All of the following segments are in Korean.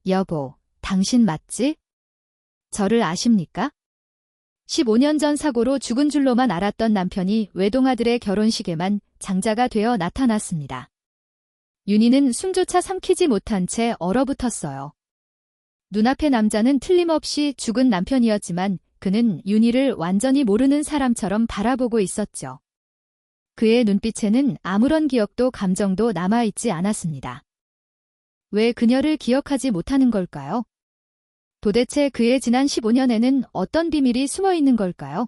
여보, 당신 맞지? 저를 아십니까? 15년 전 사고로 죽은 줄로만 알았던 남편이 외동아들의 결혼식에만 장자가 되어 나타났습니다. 윤희는 숨조차 삼키지 못한 채 얼어붙었어요. 눈앞의 남자는 틀림없이 죽은 남편이었지만 그는 윤희를 완전히 모르는 사람처럼 바라보고 있었죠. 그의 눈빛에는 아무런 기억도 감정도 남아있지 않았습니다. 왜 그녀를 기억하지 못하는 걸까요? 도대체 그의 지난 15년에는 어떤 비밀이 숨어 있는 걸까요?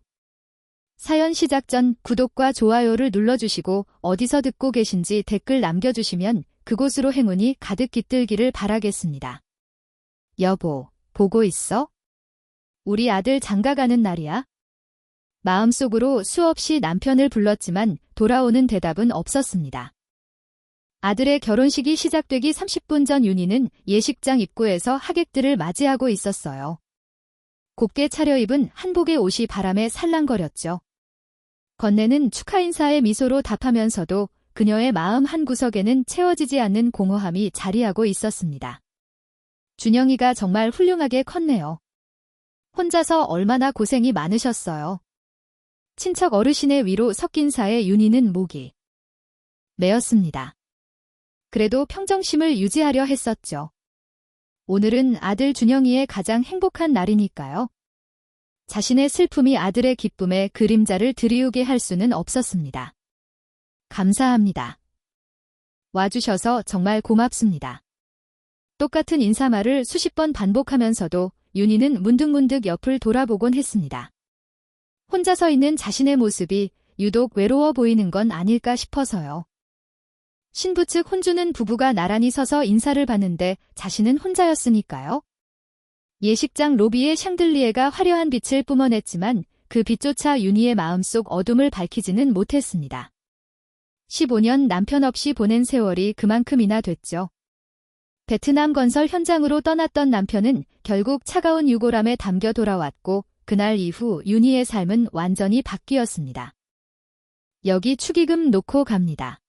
사연 시작 전 구독과 좋아요를 눌러주시고 어디서 듣고 계신지 댓글 남겨주시면 그곳으로 행운이 가득 깃들기를 바라겠습니다. 여보, 보고 있어? 우리 아들 장가가는 날이야? 마음속으로 수없이 남편을 불렀지만 돌아오는 대답은 없었습니다. 아들의 결혼식이 시작되기 30분 전 윤희는 예식장 입구에서 하객들을 맞이하고 있었어요. 곱게 차려입은 한복의 옷이 바람에 살랑거렸죠. 건네는 축하 인사의 미소로 답하면서도 그녀의 마음 한구석에는 채워지지 않는 공허함이 자리하고 있었습니다. 준영이가 정말 훌륭하게 컸네요. 혼자서 얼마나 고생이 많으셨어요. 친척 어르신의 위로 섞인 사에 윤희는 목이 메었습니다. 그래도 평정심을 유지하려 했었죠. 오늘은 아들 준영이의 가장 행복한 날이니까요. 자신의 슬픔이 아들의 기쁨에 그림자를 드리우게 할 수는 없었습니다. 감사합니다. 와주셔서 정말 고맙습니다. 똑같은 인사말을 수십 번 반복하면서도 윤희는 문득문득 옆을 돌아보곤 했습니다. 혼자 서 있는 자신의 모습이 유독 외로워 보이는 건 아닐까 싶어서요. 신부 측 혼주는 부부가 나란히 서서 인사를 받는데 자신은 혼자였으니까요. 예식장 로비의 샹들리에가 화려한 빛을 뿜어냈지만 그 빛조차 윤희의 마음속 어둠을 밝히지는 못했습니다. 15년 남편 없이 보낸 세월이 그만큼이나 됐죠. 베트남 건설 현장으로 떠났던 남편은 결국 차가운 유골함에 담겨 돌아왔고 그날 이후 윤희의 삶은 완전히 바뀌었습니다. 여기 축의금 놓고 갑니다.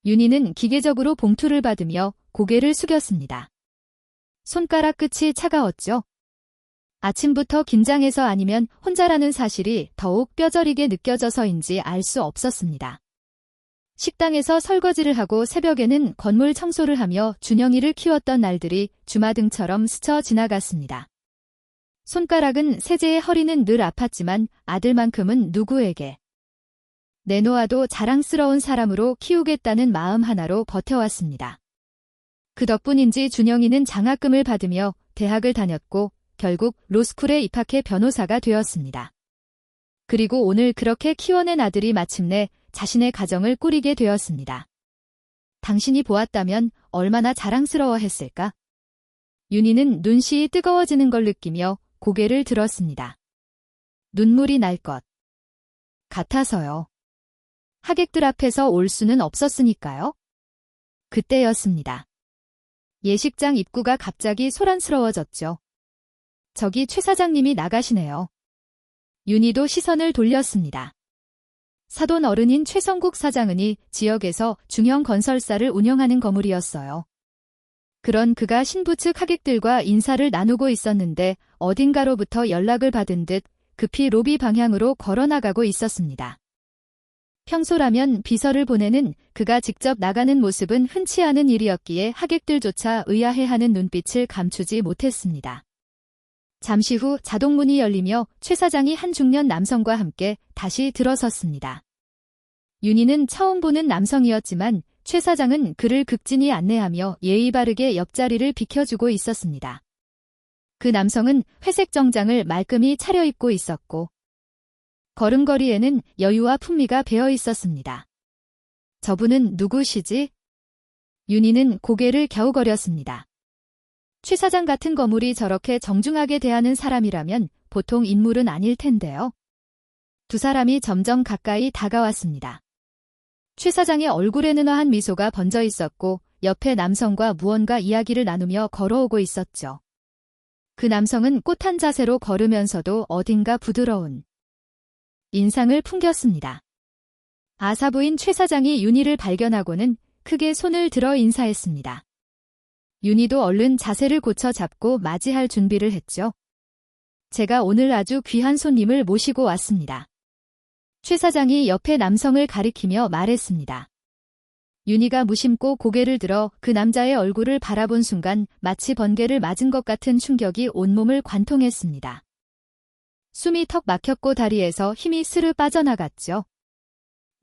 윤희는 기계적으로 봉투를 받으며 고개를 숙였습니다. 손가락 끝이 차가웠죠. 아침부터 긴장해서 아니면 혼자라는 사실이 더욱 뼈저리게 느껴져서인지 알 수 없었습니다. 식당에서 설거지를 하고 새벽에는 건물 청소를 하며 준영이를 키웠던 날들이 주마등처럼 스쳐 지나갔습니다. 손가락은 세제의 허리는 늘 아팠지만 아들만큼은 누구에게 내놓아도 자랑스러운 사람으로 키우겠다는 마음 하나로 버텨왔습니다. 그 덕분인지 준영이는 장학금을 받으며 대학을 다녔고 결국 로스쿨에 입학해 변호사가 되었습니다. 그리고 오늘 그렇게 키워낸 아들이 마침내 자신의 가정을 꾸리게 되었습니다. 당신이 보았다면 얼마나 자랑스러워했을까? 윤희는 눈시이 뜨거워지는 걸 느끼며 고개를 들었습니다. 눈물이 날 것 같아서요. 하객들 앞에서 올 수는 없었으니까요. 그때였습니다. 예식장 입구가 갑자기 소란스러워졌죠. 저기 최 사장님이 나가시네요. 윤희도 시선을 돌렸습니다. 사돈 어른인 최성국 사장은이 지역에서 중형 건설사를 운영하는 거물이었어요. 그런 그가 신부 측 하객들과 인사를 나누고 있었는데 어딘가로부터 연락을 받은 듯 급히 로비 방향으로 걸어나가고 있었습니다. 평소라면 비서를 보내는 그가 직접 나가는 모습은 흔치 않은 일이었기에 하객들조차 의아해하는 눈빛을 감추지 못했습니다. 잠시 후 자동문이 열리며 최 사장이 한 중년 남성과 함께 다시 들어섰습니다. 윤희는 처음 보는 남성이었지만 최 사장은 그를 극진히 안내하며 예의 바르게 옆자리를 비켜주고 있었습니다. 그 남성은 회색 정장을 말끔히 차려입고 있었고 걸음걸이에는 여유와 품위가 배어 있었습니다. 저분은 누구시지? 윤희는 고개를 갸우거렸습니다. 최 사장 같은 거물이 저렇게 정중하게 대하는 사람이라면 보통 인물은 아닐 텐데요. 두 사람이 점점 가까이 다가왔습니다. 최 사장의 얼굴에는 화한 미소가 번져 있었고 옆에 남성과 무언가 이야기를 나누며 걸어오고 있었죠. 그 남성은 꼿한 자세로 걸으면서도 어딘가 부드러운 인상을 풍겼습니다. 아사부인 최 사장이 윤희를 발견하고는 크게 손을 들어 인사했습니다. 윤희도 얼른 자세를 고쳐 잡고 맞이할 준비를 했죠. 제가 오늘 아주 귀한 손님을 모시고 왔습니다. 최 사장이 옆에 남성을 가리키며 말했습니다. 윤희가 무심코 고개를 들어 그 남자의 얼굴을 바라본 순간 마치 번개를 맞은 것 같은 충격이 온몸을 관통했습니다. 숨이 턱 막혔고 다리에서 힘이 스르 빠져나갔죠.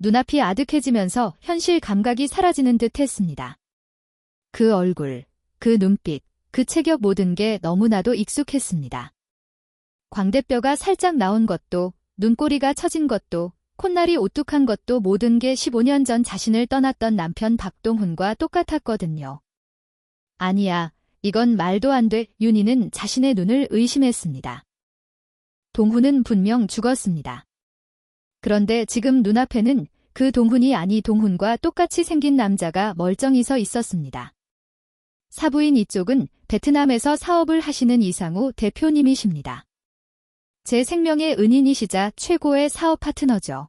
눈앞이 아득해지면서 현실 감각이 사라지는 듯 했습니다. 그 얼굴, 그 눈빛, 그 체격 모든 게 너무나도 익숙했습니다. 광대뼈가 살짝 나온 것도, 눈꼬리가 처진 것도, 콧날이 오뚝한 것도 모든 게 15년 전 자신을 떠났던 남편 박동훈과 똑같았거든요. 아니야, 이건 말도 안 돼. 윤희는 자신의 눈을 의심했습니다. 동훈은 분명 죽었습니다. 그런데 지금 눈앞에는 그 동훈이 아니 동훈과 똑같이 생긴 남자가 멀쩡히 서 있었습니다. 사부인 이쪽은 베트남에서 사업을 하시는 이상우 대표님이십니다. 제 생명의 은인이시자 최고의 사업 파트너죠.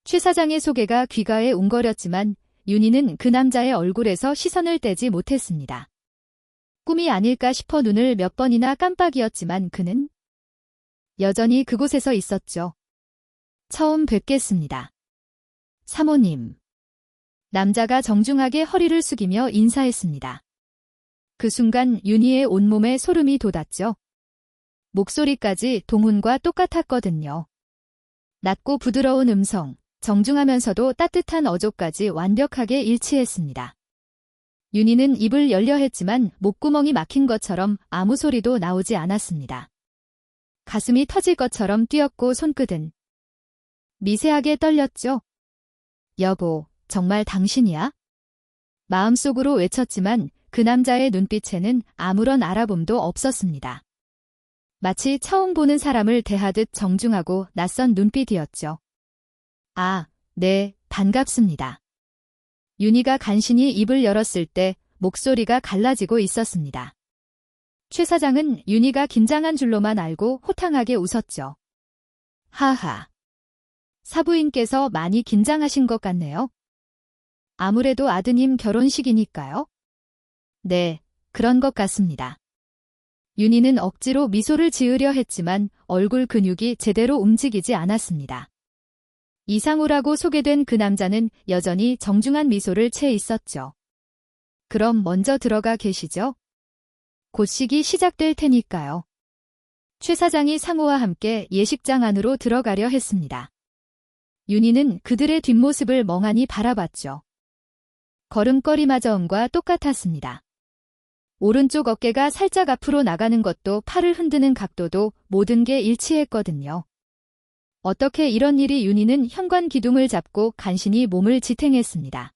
최 사장의 소개가 귀가에 웅거렸지만 윤희는 그 남자의 얼굴에서 시선을 떼지 못했습니다. 꿈이 아닐까 싶어 눈을 몇 번이나 깜빡이었지만 그는 여전히 그곳에서 있었죠. 처음 뵙겠습니다. 사모님. 남자가 정중하게 허리를 숙이며 인사했습니다. 그 순간 윤희의 온몸에 소름이 돋았죠. 목소리까지 동훈과 똑같았거든요. 낮고 부드러운 음성, 정중하면서도 따뜻한 어조까지 완벽하게 일치했습니다. 윤희는 입을 열려 했지만 목구멍이 막힌 것처럼 아무 소리도 나오지 않았습니다. 가슴이 터질 것처럼 뛰었고 손끝은 미세하게 떨렸죠. 여보, 정말 당신이야? 마음속으로 외쳤지만 그 남자의 눈빛에는 아무런 알아봄도 없었습니다. 마치 처음 보는 사람을 대하듯 정중하고 낯선 눈빛이었죠. 아, 네, 반갑습니다. 윤희가 간신히 입을 열었을 때 목소리가 갈라지고 있었습니다. 최 사장은 윤희가 긴장한 줄로만 알고 호탕하게 웃었죠. 하하. 사부인께서 많이 긴장하신 것 같네요. 아무래도 아드님 결혼식이니까요. 네, 그런 것 같습니다. 윤희는 억지로 미소를 지으려 했지만 얼굴 근육이 제대로 움직이지 않았습니다. 이상우라고 소개된 그 남자는 여전히 정중한 미소를 채 있었죠. 그럼 먼저 들어가 계시죠? 곧식이 시작될 테니까요. 최 사장이 상우와 함께 예식장 안으로 들어가려 했습니다. 윤희는 그들의 뒷모습을 멍하니 바라봤죠. 걸음걸이마저음과 똑같았습니다. 오른쪽 어깨가 살짝 앞으로 나가는 것도 팔을 흔드는 각도도 모든 게 일치했거든요. 어떻게 이런 일이 윤희는 현관 기둥을 잡고 간신히 몸을 지탱했습니다.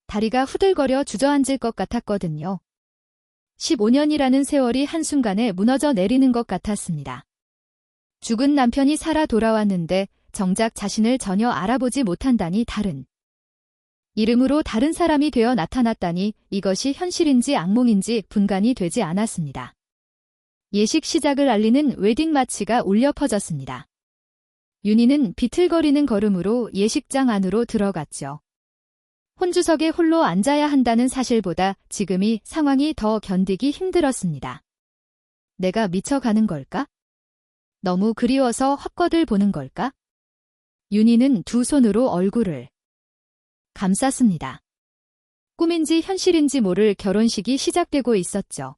다리가 후들거려 주저앉을 것 같았거든요. 15년이라는 세월이 한순간에 무너져 내리는 것 같았습니다. 죽은 남편이 살아 돌아왔는데 정작 자신을 전혀 알아보지 못한다니 다른 이름으로 다른 사람이 되어 나타났다니 이것이 현실인지 악몽인지 분간이 되지 않았습니다. 예식 시작을 알리는 웨딩 마치가 울려 퍼졌습니다. 윤희는 비틀거리는 걸음으로 예식장 안으로 들어갔죠. 혼주석에 홀로 앉아야 한다는 사실보다 지금이 상황이 더 견디기 힘들었습니다. 내가 미쳐가는 걸까? 너무 그리워서 헛것을 보는 걸까? 윤희는 두 손으로 얼굴을 감쌌습니다. 꿈인지 현실인지 모를 결혼식이 시작되고 있었죠.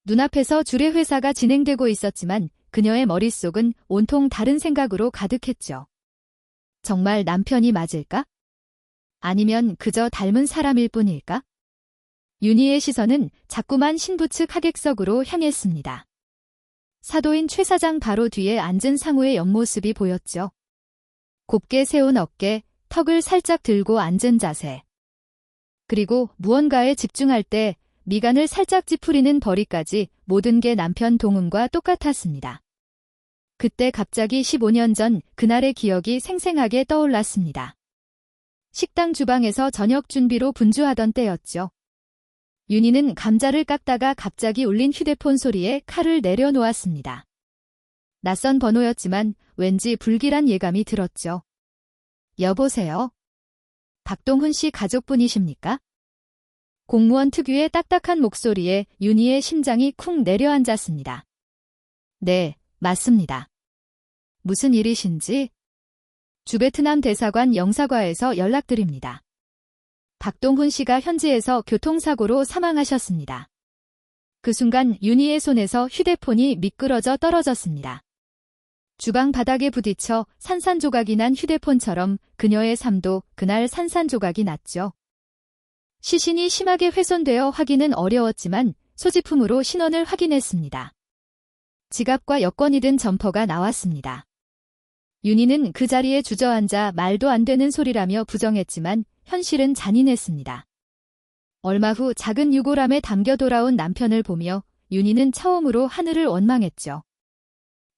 눈앞에서 주례 회사가 진행되고 있었지만 그녀의 머릿속은 온통 다른 생각으로 가득했죠. 정말 남편이 맞을까? 아니면 그저 닮은 사람일 뿐일까? 윤희의 시선은 자꾸만 신부 측 하객석으로 향했습니다. 사도인 최 사장 바로 뒤에 앉은 상우의 옆모습이 보였죠. 곱게 세운 어깨, 턱을 살짝 들고 앉은 자세. 그리고 무언가에 집중할 때 미간을 살짝 찌푸리는 벌이까지 모든 게 남편 동훈과 똑같았습니다. 그때 갑자기 15년 전 그날의 기억이 생생하게 떠올랐습니다. 식당 주방에서 저녁 준비로 분주하던 때였죠. 윤희는 감자를 깎다가 갑자기 울린 휴대폰 소리에 칼을 내려놓았습니다. 낯선 번호였지만 왠지 불길한 예감이 들었죠. 여보세요? 박동훈 씨 가족분이십니까? 공무원 특유의 딱딱한 목소리에 윤희의 심장이 쿵 내려앉았습니다. 네, 맞습니다. 무슨 일이신지? 주베트남 대사관 영사과에서 연락드립니다. 박동훈 씨가 현지에서 교통사고로 사망하셨습니다. 그 순간 윤희의 손에서 휴대폰이 미끄러져 떨어졌습니다. 주방 바닥에 부딪혀 산산조각이 난 휴대폰처럼 그녀의 삶도 그날 산산조각이 났죠. 시신이 심하게 훼손되어 확인은 어려웠지만 소지품으로 신원을 확인했습니다. 지갑과 여권이 든 점퍼가 나왔습니다. 윤희는 그 자리에 주저앉아 말도 안 되는 소리라며 부정했지만 현실은 잔인했습니다. 얼마 후 작은 유골함에 담겨 돌아온 남편을 보며 윤희는 처음으로 하늘을 원망했죠.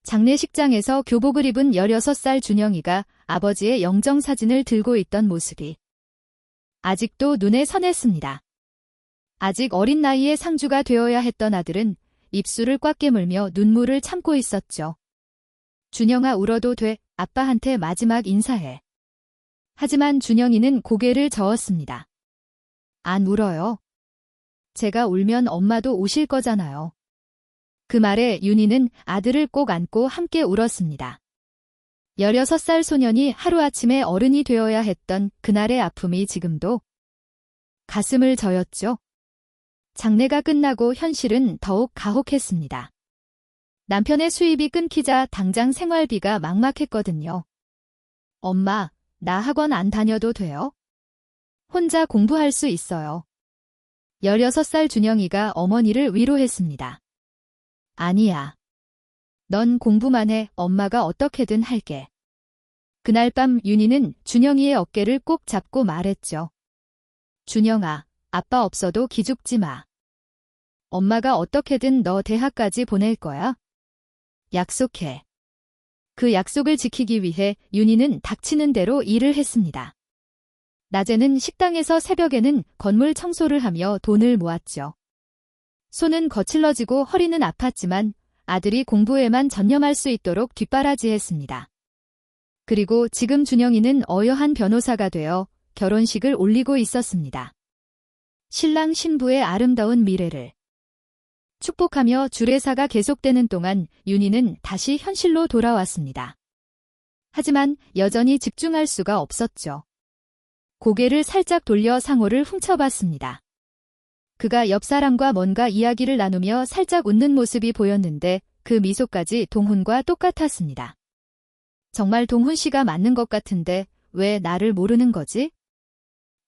장례식장에서 교복을 입은 16살 준영이가 아버지의 영정사진을 들고 있던 모습이 아직도 눈에 선했습니다. 아직 어린 나이에 상주가 되어야 했던 아들은 입술을 꽉 깨물며 눈물을 참고 있었죠. 준영아, 울어도 돼. 아빠한테 마지막 인사해. 하지만 준영이는 고개를 저었습니다. 안 울어요. 제가 울면 엄마도 우실 거잖아요. 그 말에 윤희는 아들을 꼭 안고 함께 울었습니다. 16살 소년이 하루아침에 어른이 되어야 했던 그날의 아픔이 지금도 가슴을 저었죠. 장례가 끝나고 현실은 더욱 가혹했습니다. 남편의 수입이 끊기자 당장 생활비가 막막했거든요. 엄마, 나 학원 안 다녀도 돼요? 혼자 공부할 수 있어요. 16살 준영이가 어머니를 위로했습니다. 아니야. 넌 공부만 해. 엄마가 어떻게든 할게. 그날 밤 윤희는 준영이의 어깨를 꼭 잡고 말했죠. 준영아, 아빠 없어도 기죽지 마. 엄마가 어떻게든 너 대학까지 보낼 거야. 약속해. 그 약속을 지키기 위해 윤희는 닥치는 대로 일을 했습니다. 낮에는 식당에서 새벽에는 건물 청소를 하며 돈을 모았죠. 손은 거칠러지고 허리는 아팠지만 아들이 공부에만 전념할 수 있도록 뒷바라지했습니다. 그리고 지금 준영이는 어여한 변호사가 되어 결혼식을 올리고 있었습니다. 신랑 신부의 아름다운 미래를 축복하며 주례사가 계속되는 동안 윤희는 다시 현실로 돌아왔습니다. 하지만 여전히 집중할 수가 없었죠. 고개를 살짝 돌려 상호를 훔쳐봤습니다. 그가 옆 사람과 뭔가 이야기를 나누며 살짝 웃는 모습이 보였는데 그 미소까지 동훈과 똑같았습니다. 정말 동훈 씨가 맞는 것 같은데 왜 나를 모르는 거지?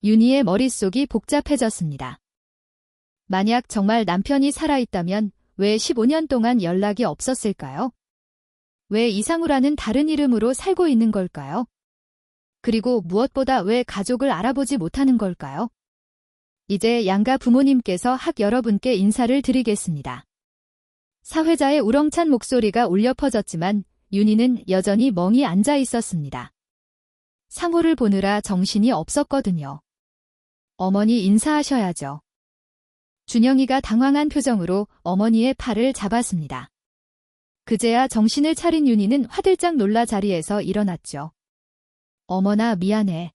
윤희의 머릿속이 복잡해졌습니다. 만약 정말 남편이 살아있다면 왜 15년 동안 연락이 없었을까요? 왜 이상우라는 다른 이름으로 살고 있는 걸까요? 그리고 무엇보다 왜 가족을 알아보지 못하는 걸까요? 이제 양가 부모님께서 학 여러분께 인사를 드리겠습니다. 사회자의 우렁찬 목소리가 울려 퍼졌지만 윤희는 여전히 멍이 앉아 있었습니다. 상호를 보느라 정신이 없었거든요. 어머니 인사하셔야죠. 준영이가 당황한 표정으로 어머니의 팔을 잡았습니다. 그제야 정신을 차린 윤희는 화들짝 놀라 자리에서 일어났죠. 어머나 미안해.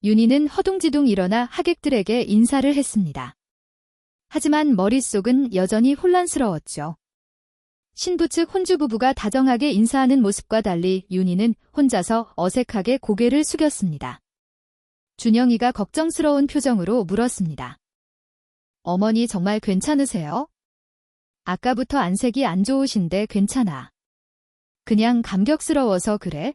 윤희는 허둥지둥 일어나 하객들에게 인사를 했습니다. 하지만 머릿속은 여전히 혼란스러웠죠. 신부 측 혼주 부부가 다정하게 인사하는 모습과 달리 윤희는 혼자서 어색하게 고개를 숙였습니다. 준영이가 걱정스러운 표정으로 물었습니다. 어머니 정말 괜찮으세요? 아까부터 안색이 안 좋으신데 괜찮아. 그냥 감격스러워서 그래?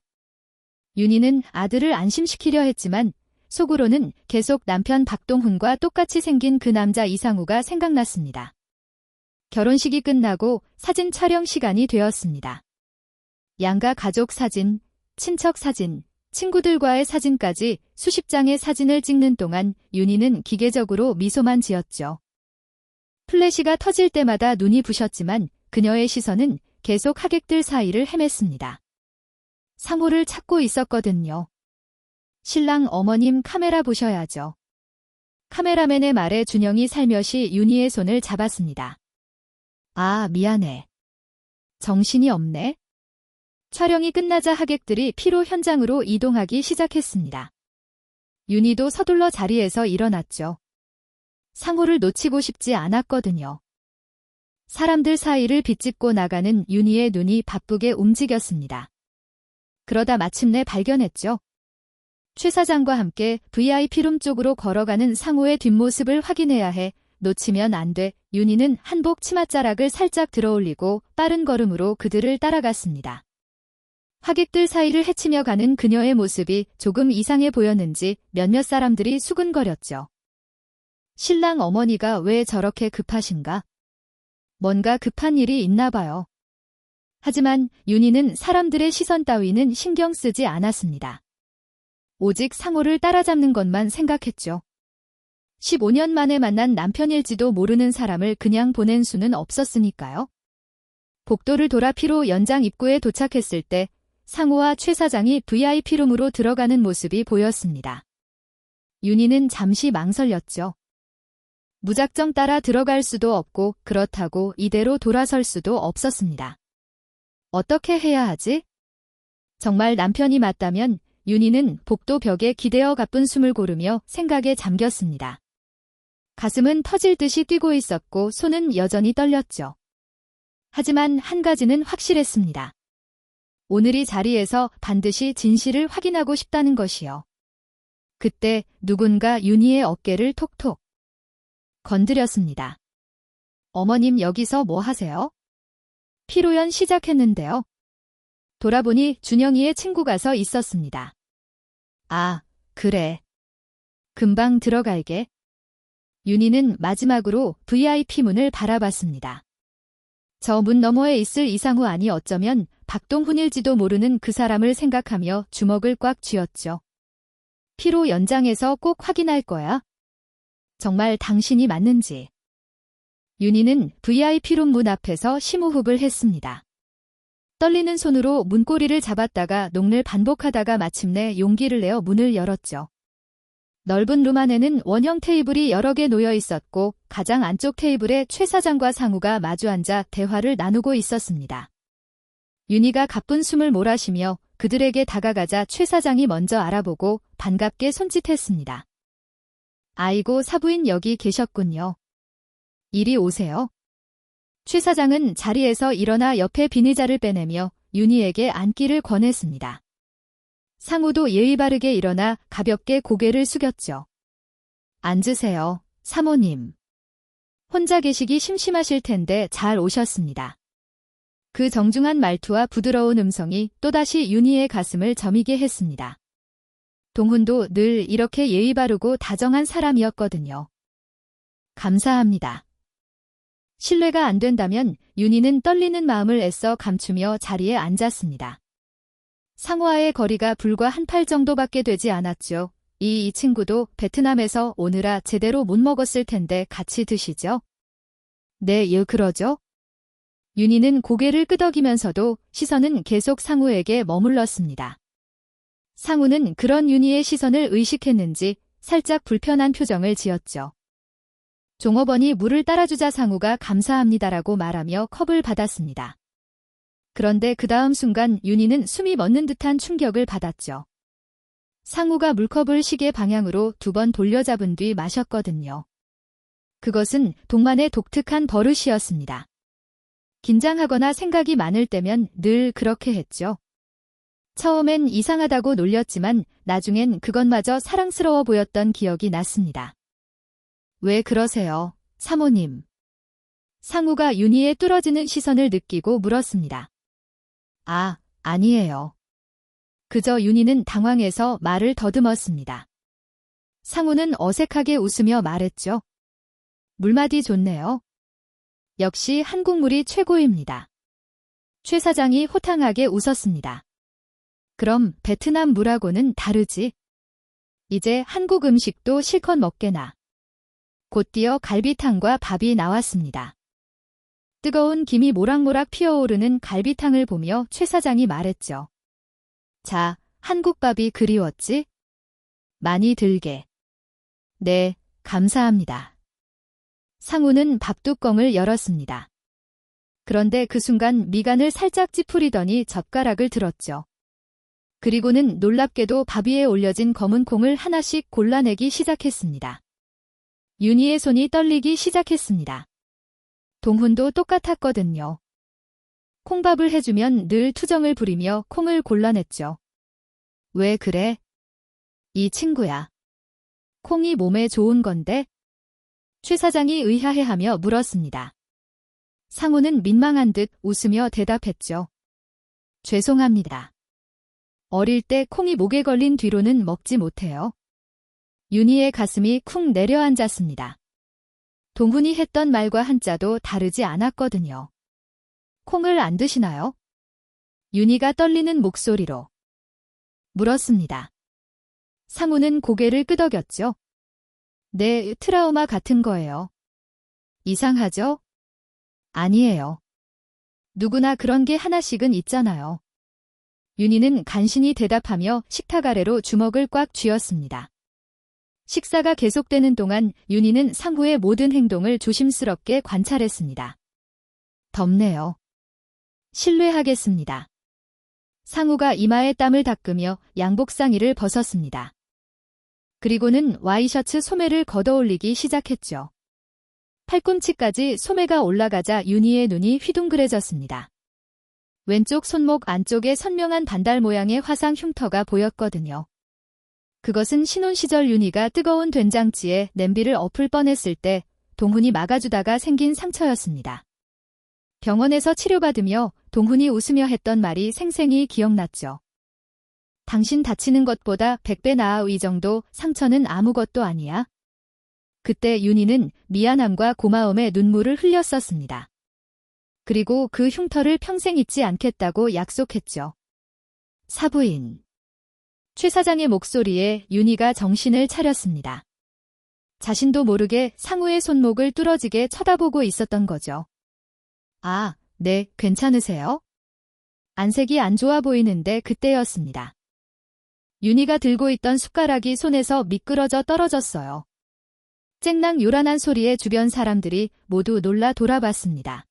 윤희는 아들을 안심시키려 했지만 속으로는 계속 남편 박동훈과 똑같이 생긴 그 남자 이상우가 생각났습니다. 결혼식이 끝나고 사진 촬영 시간이 되었습니다. 양가 가족 사진, 친척 사진, 친구들과의 사진까지 수십 장의 사진을 찍는 동안 윤희는 기계적으로 미소만 지었죠. 플래시가 터질 때마다 눈이 부셨지만 그녀의 시선은 계속 하객들 사이를 헤맸습니다. 상호를 찾고 있었거든요. 신랑 어머님 카메라 보셔야죠. 카메라맨의 말에 준영이 살며시 윤희의 손을 잡았습니다. 아, 미안해. 정신이 없네. 촬영이 끝나자 하객들이 피로 현장으로 이동하기 시작했습니다. 윤희도 서둘러 자리에서 일어났죠. 상호를 놓치고 싶지 않았거든요. 사람들 사이를 비집고 나가는 윤희의 눈이 바쁘게 움직였습니다. 그러다 마침내 발견했죠. 최 사장과 함께 VIP룸 쪽으로 걸어가는 상호의 뒷모습을 확인해야 해. 놓치면 안 돼. 윤희는 한복 치맛자락을 살짝 들어올리고 빠른 걸음으로 그들을 따라갔습니다. 하객들 사이를 헤치며 가는 그녀의 모습이 조금 이상해 보였는지 몇몇 사람들이 수근거렸죠. 신랑 어머니가 왜 저렇게 급하신가? 뭔가 급한 일이 있나 봐요. 하지만 윤희는 사람들의 시선 따위는 신경 쓰지 않았습니다. 오직 상호를 따라잡는 것만 생각했죠. 15년 만에 만난 남편일지도 모르는 사람을 그냥 보낸 수는 없었으니까요. 복도를 돌아 피로 연장 입구에 도착했을 때 상호와 최 사장이 VIP룸으로 들어가는 모습이 보였습니다. 윤희는 잠시 망설였죠. 무작정 따라 들어갈 수도 없고 그렇다고 이대로 돌아설 수도 없었습니다. 어떻게 해야 하지? 정말 남편이 맞다면 윤희는 복도 벽에 기대어 가쁜 숨을 고르며 생각에 잠겼습니다. 가슴은 터질 듯이 뛰고 있었고 손은 여전히 떨렸죠. 하지만 한 가지는 확실했습니다. 오늘 이 자리에서 반드시 진실을 확인하고 싶다는 것이요. 그때 누군가 윤희의 어깨를 톡톡 건드렸습니다. 어머님 여기서 뭐 하세요? 피로연 시작했는데요. 돌아보니 준영이의 친구가 서 있었습니다. 아, 그래. 금방 들어갈게. 윤희는 마지막으로 VIP 문을 바라봤습니다. 저 문 너머에 있을 이상우 아니 어쩌면 박동훈일지도 모르는 그 사람을 생각하며 주먹을 꽉 쥐었죠. 피로 연장해서 꼭 확인할 거야. 정말 당신이 맞는지. 윤희는 VIP룸 문 앞에서 심호흡을 했습니다. 떨리는 손으로 문고리를 잡았다가 녹를 반복하다가 마침내 용기를 내어 문을 열었죠. 넓은 룸 안에는 원형 테이블이 여러 개 놓여 있었고 가장 안쪽 테이블에 최 사장과 상우가 마주 앉아 대화를 나누고 있었습니다. 윤희가 가쁜 숨을 몰아쉬며 그들에게 다가가자 최 사장이 먼저 알아보고 반갑게 손짓했습니다. 아이고 사부인 여기 계셨군요. 이리 오세요. 최 사장은 자리에서 일어나 옆에 비니자를 빼내며 윤희에게 앉기를 권했습니다. 상우도 예의 바르게 일어나 가볍게 고개를 숙였죠. 앉으세요, 사모님. 혼자 계시기 심심하실 텐데 잘 오셨습니다. 그 정중한 말투와 부드러운 음성이 또다시 윤희의 가슴을 저미게 했습니다. 동훈도 늘 이렇게 예의 바르고 다정한 사람이었거든요. 감사합니다. 신뢰가 안 된다면 윤희는 떨리는 마음을 애써 감추며 자리에 앉았습니다. 상호와의 거리가 불과 한 팔 정도밖에 되지 않았죠. 이 친구도 베트남에서 오느라 제대로 못 먹었을 텐데 같이 드시죠? 네, 그러죠. 윤희는 고개를 끄덕이면서도 시선은 계속 상우에게 머물렀습니다. 상우는 그런 윤희의 시선을 의식했는지 살짝 불편한 표정을 지었죠. 종업원이 물을 따라주자 상우가 감사합니다라고 말하며 컵을 받았습니다. 그런데 그 다음 순간 윤희는 숨이 멎는 듯한 충격을 받았죠. 상우가 물컵을 시계 방향으로 2번 돌려잡은 뒤 마셨거든요. 그것은 동만의 독특한 버릇이었습니다. 긴장하거나 생각이 많을 때면 늘 그렇게 했죠. 처음엔 이상하다고 놀렸지만 나중엔 그것마저 사랑스러워 보였던 기억이 났습니다. 왜 그러세요, 사모님? 상우가 윤희의 뚫어지는 시선을 느끼고 물었습니다. 아, 아니에요. 그저 윤희는 당황해서 말을 더듬었습니다. 상우는 어색하게 웃으며 말했죠. 물맛이 좋네요. 역시 한국물이 최고입니다. 최 사장이 호탕하게 웃었습니다. 그럼 베트남 물하고는 다르지? 이제 한국 음식도 실컷 먹게나. 곧이어 갈비탕과 밥이 나왔습니다. 뜨거운 김이 모락모락 피어오르는 갈비탕을 보며 최 사장이 말했죠. 자, 한국밥이 그리웠지? 많이 들게. 네, 감사합니다. 상우는 밥뚜껑을 열었습니다. 그런데 그 순간 미간을 살짝 찌푸리더니 젓가락을 들었죠. 그리고는 놀랍게도 밥 위에 올려진 검은 콩을 하나씩 골라내기 시작했습니다. 윤희의 손이 떨리기 시작했습니다. 동훈도 똑같았거든요. 콩밥을 해주면 늘 투정을 부리며 콩을 골라냈죠. 왜 그래? 이 친구야. 콩이 몸에 좋은 건데? 최 사장이 의아해하며 물었습니다. 상우는 민망한 듯 웃으며 대답했죠. 죄송합니다. 어릴 때 콩이 목에 걸린 뒤로는 먹지 못해요. 윤희의 가슴이 쿵 내려앉았습니다. 동훈이 했던 말과 한자도 다르지 않았거든요. 콩을 안 드시나요? 윤희가 떨리는 목소리로 물었습니다. 상우는 고개를 끄덕였죠. 네, 트라우마 같은 거예요. 이상하죠? 아니에요. 누구나 그런 게 하나씩은 있잖아요. 윤희는 간신히 대답하며 식탁 아래로 주먹을 꽉 쥐었습니다. 식사가 계속되는 동안 윤희는 상우의 모든 행동을 조심스럽게 관찰했습니다. 덥네요. 실례하겠습니다. 상우가 이마에 땀을 닦으며 양복 상의를 벗었습니다. 그리고는 와이셔츠 소매를 걷어올리기 시작했죠. 팔꿈치까지 소매가 올라가자 윤희의 눈이 휘둥그레졌습니다. 왼쪽 손목 안쪽에 선명한 반달 모양의 화상 흉터가 보였거든요. 그것은 신혼 시절 윤희가 뜨거운 된장찌에 냄비를 엎을 뻔했을 때 동훈이 막아주다가 생긴 상처였습니다. 병원에서 치료받으며 동훈이 웃으며 했던 말이 생생히 기억났죠. 당신 다치는 것보다 100배 나아. 이 정도 상처는 아무것도 아니야. 그때 윤희는 미안함과 고마움에 눈물을 흘렸었습니다. 그리고 그 흉터를 평생 잊지 않겠다고 약속했죠. 사부인. 최 사장의 목소리에 윤희가 정신을 차렸습니다. 자신도 모르게 상우의 손목을 뚫어지게 쳐다보고 있었던 거죠. 아, 네, 괜찮으세요? 안색이 안 좋아 보이는데 그때였습니다. 윤희가 들고 있던 숟가락이 손에서 미끄러져 떨어졌어요. 쨍랑 요란한 소리에 주변 사람들이 모두 놀라 돌아봤습니다.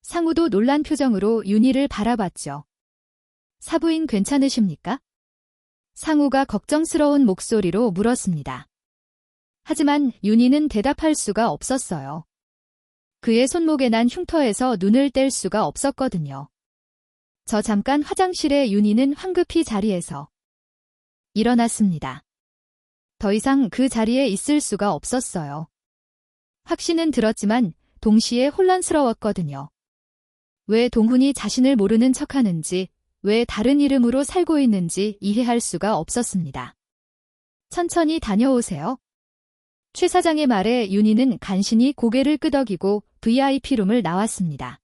상우도 놀란 표정으로 윤희를 바라봤죠. 사부인 괜찮으십니까? 상우가 걱정스러운 목소리로 물었습니다. 하지만 윤희는 대답할 수가 없었어요. 그의 손목에 난 흉터에서 눈을 뗄 수가 없었거든요. 저 잠깐 화장실에 윤희는 황급히 자리에서 일어났습니다. 더 이상 그 자리에 있을 수가 없었어요. 확신은 들었지만 동시에 혼란스러웠거든요. 왜 동훈이 자신을 모르는 척하는지, 왜 다른 이름으로 살고 있는지 이해할 수가 없었습니다. 천천히 다녀오세요. 최 사장의 말에 윤희는 간신히 고개를 끄덕이고 VIP룸을 나왔습니다.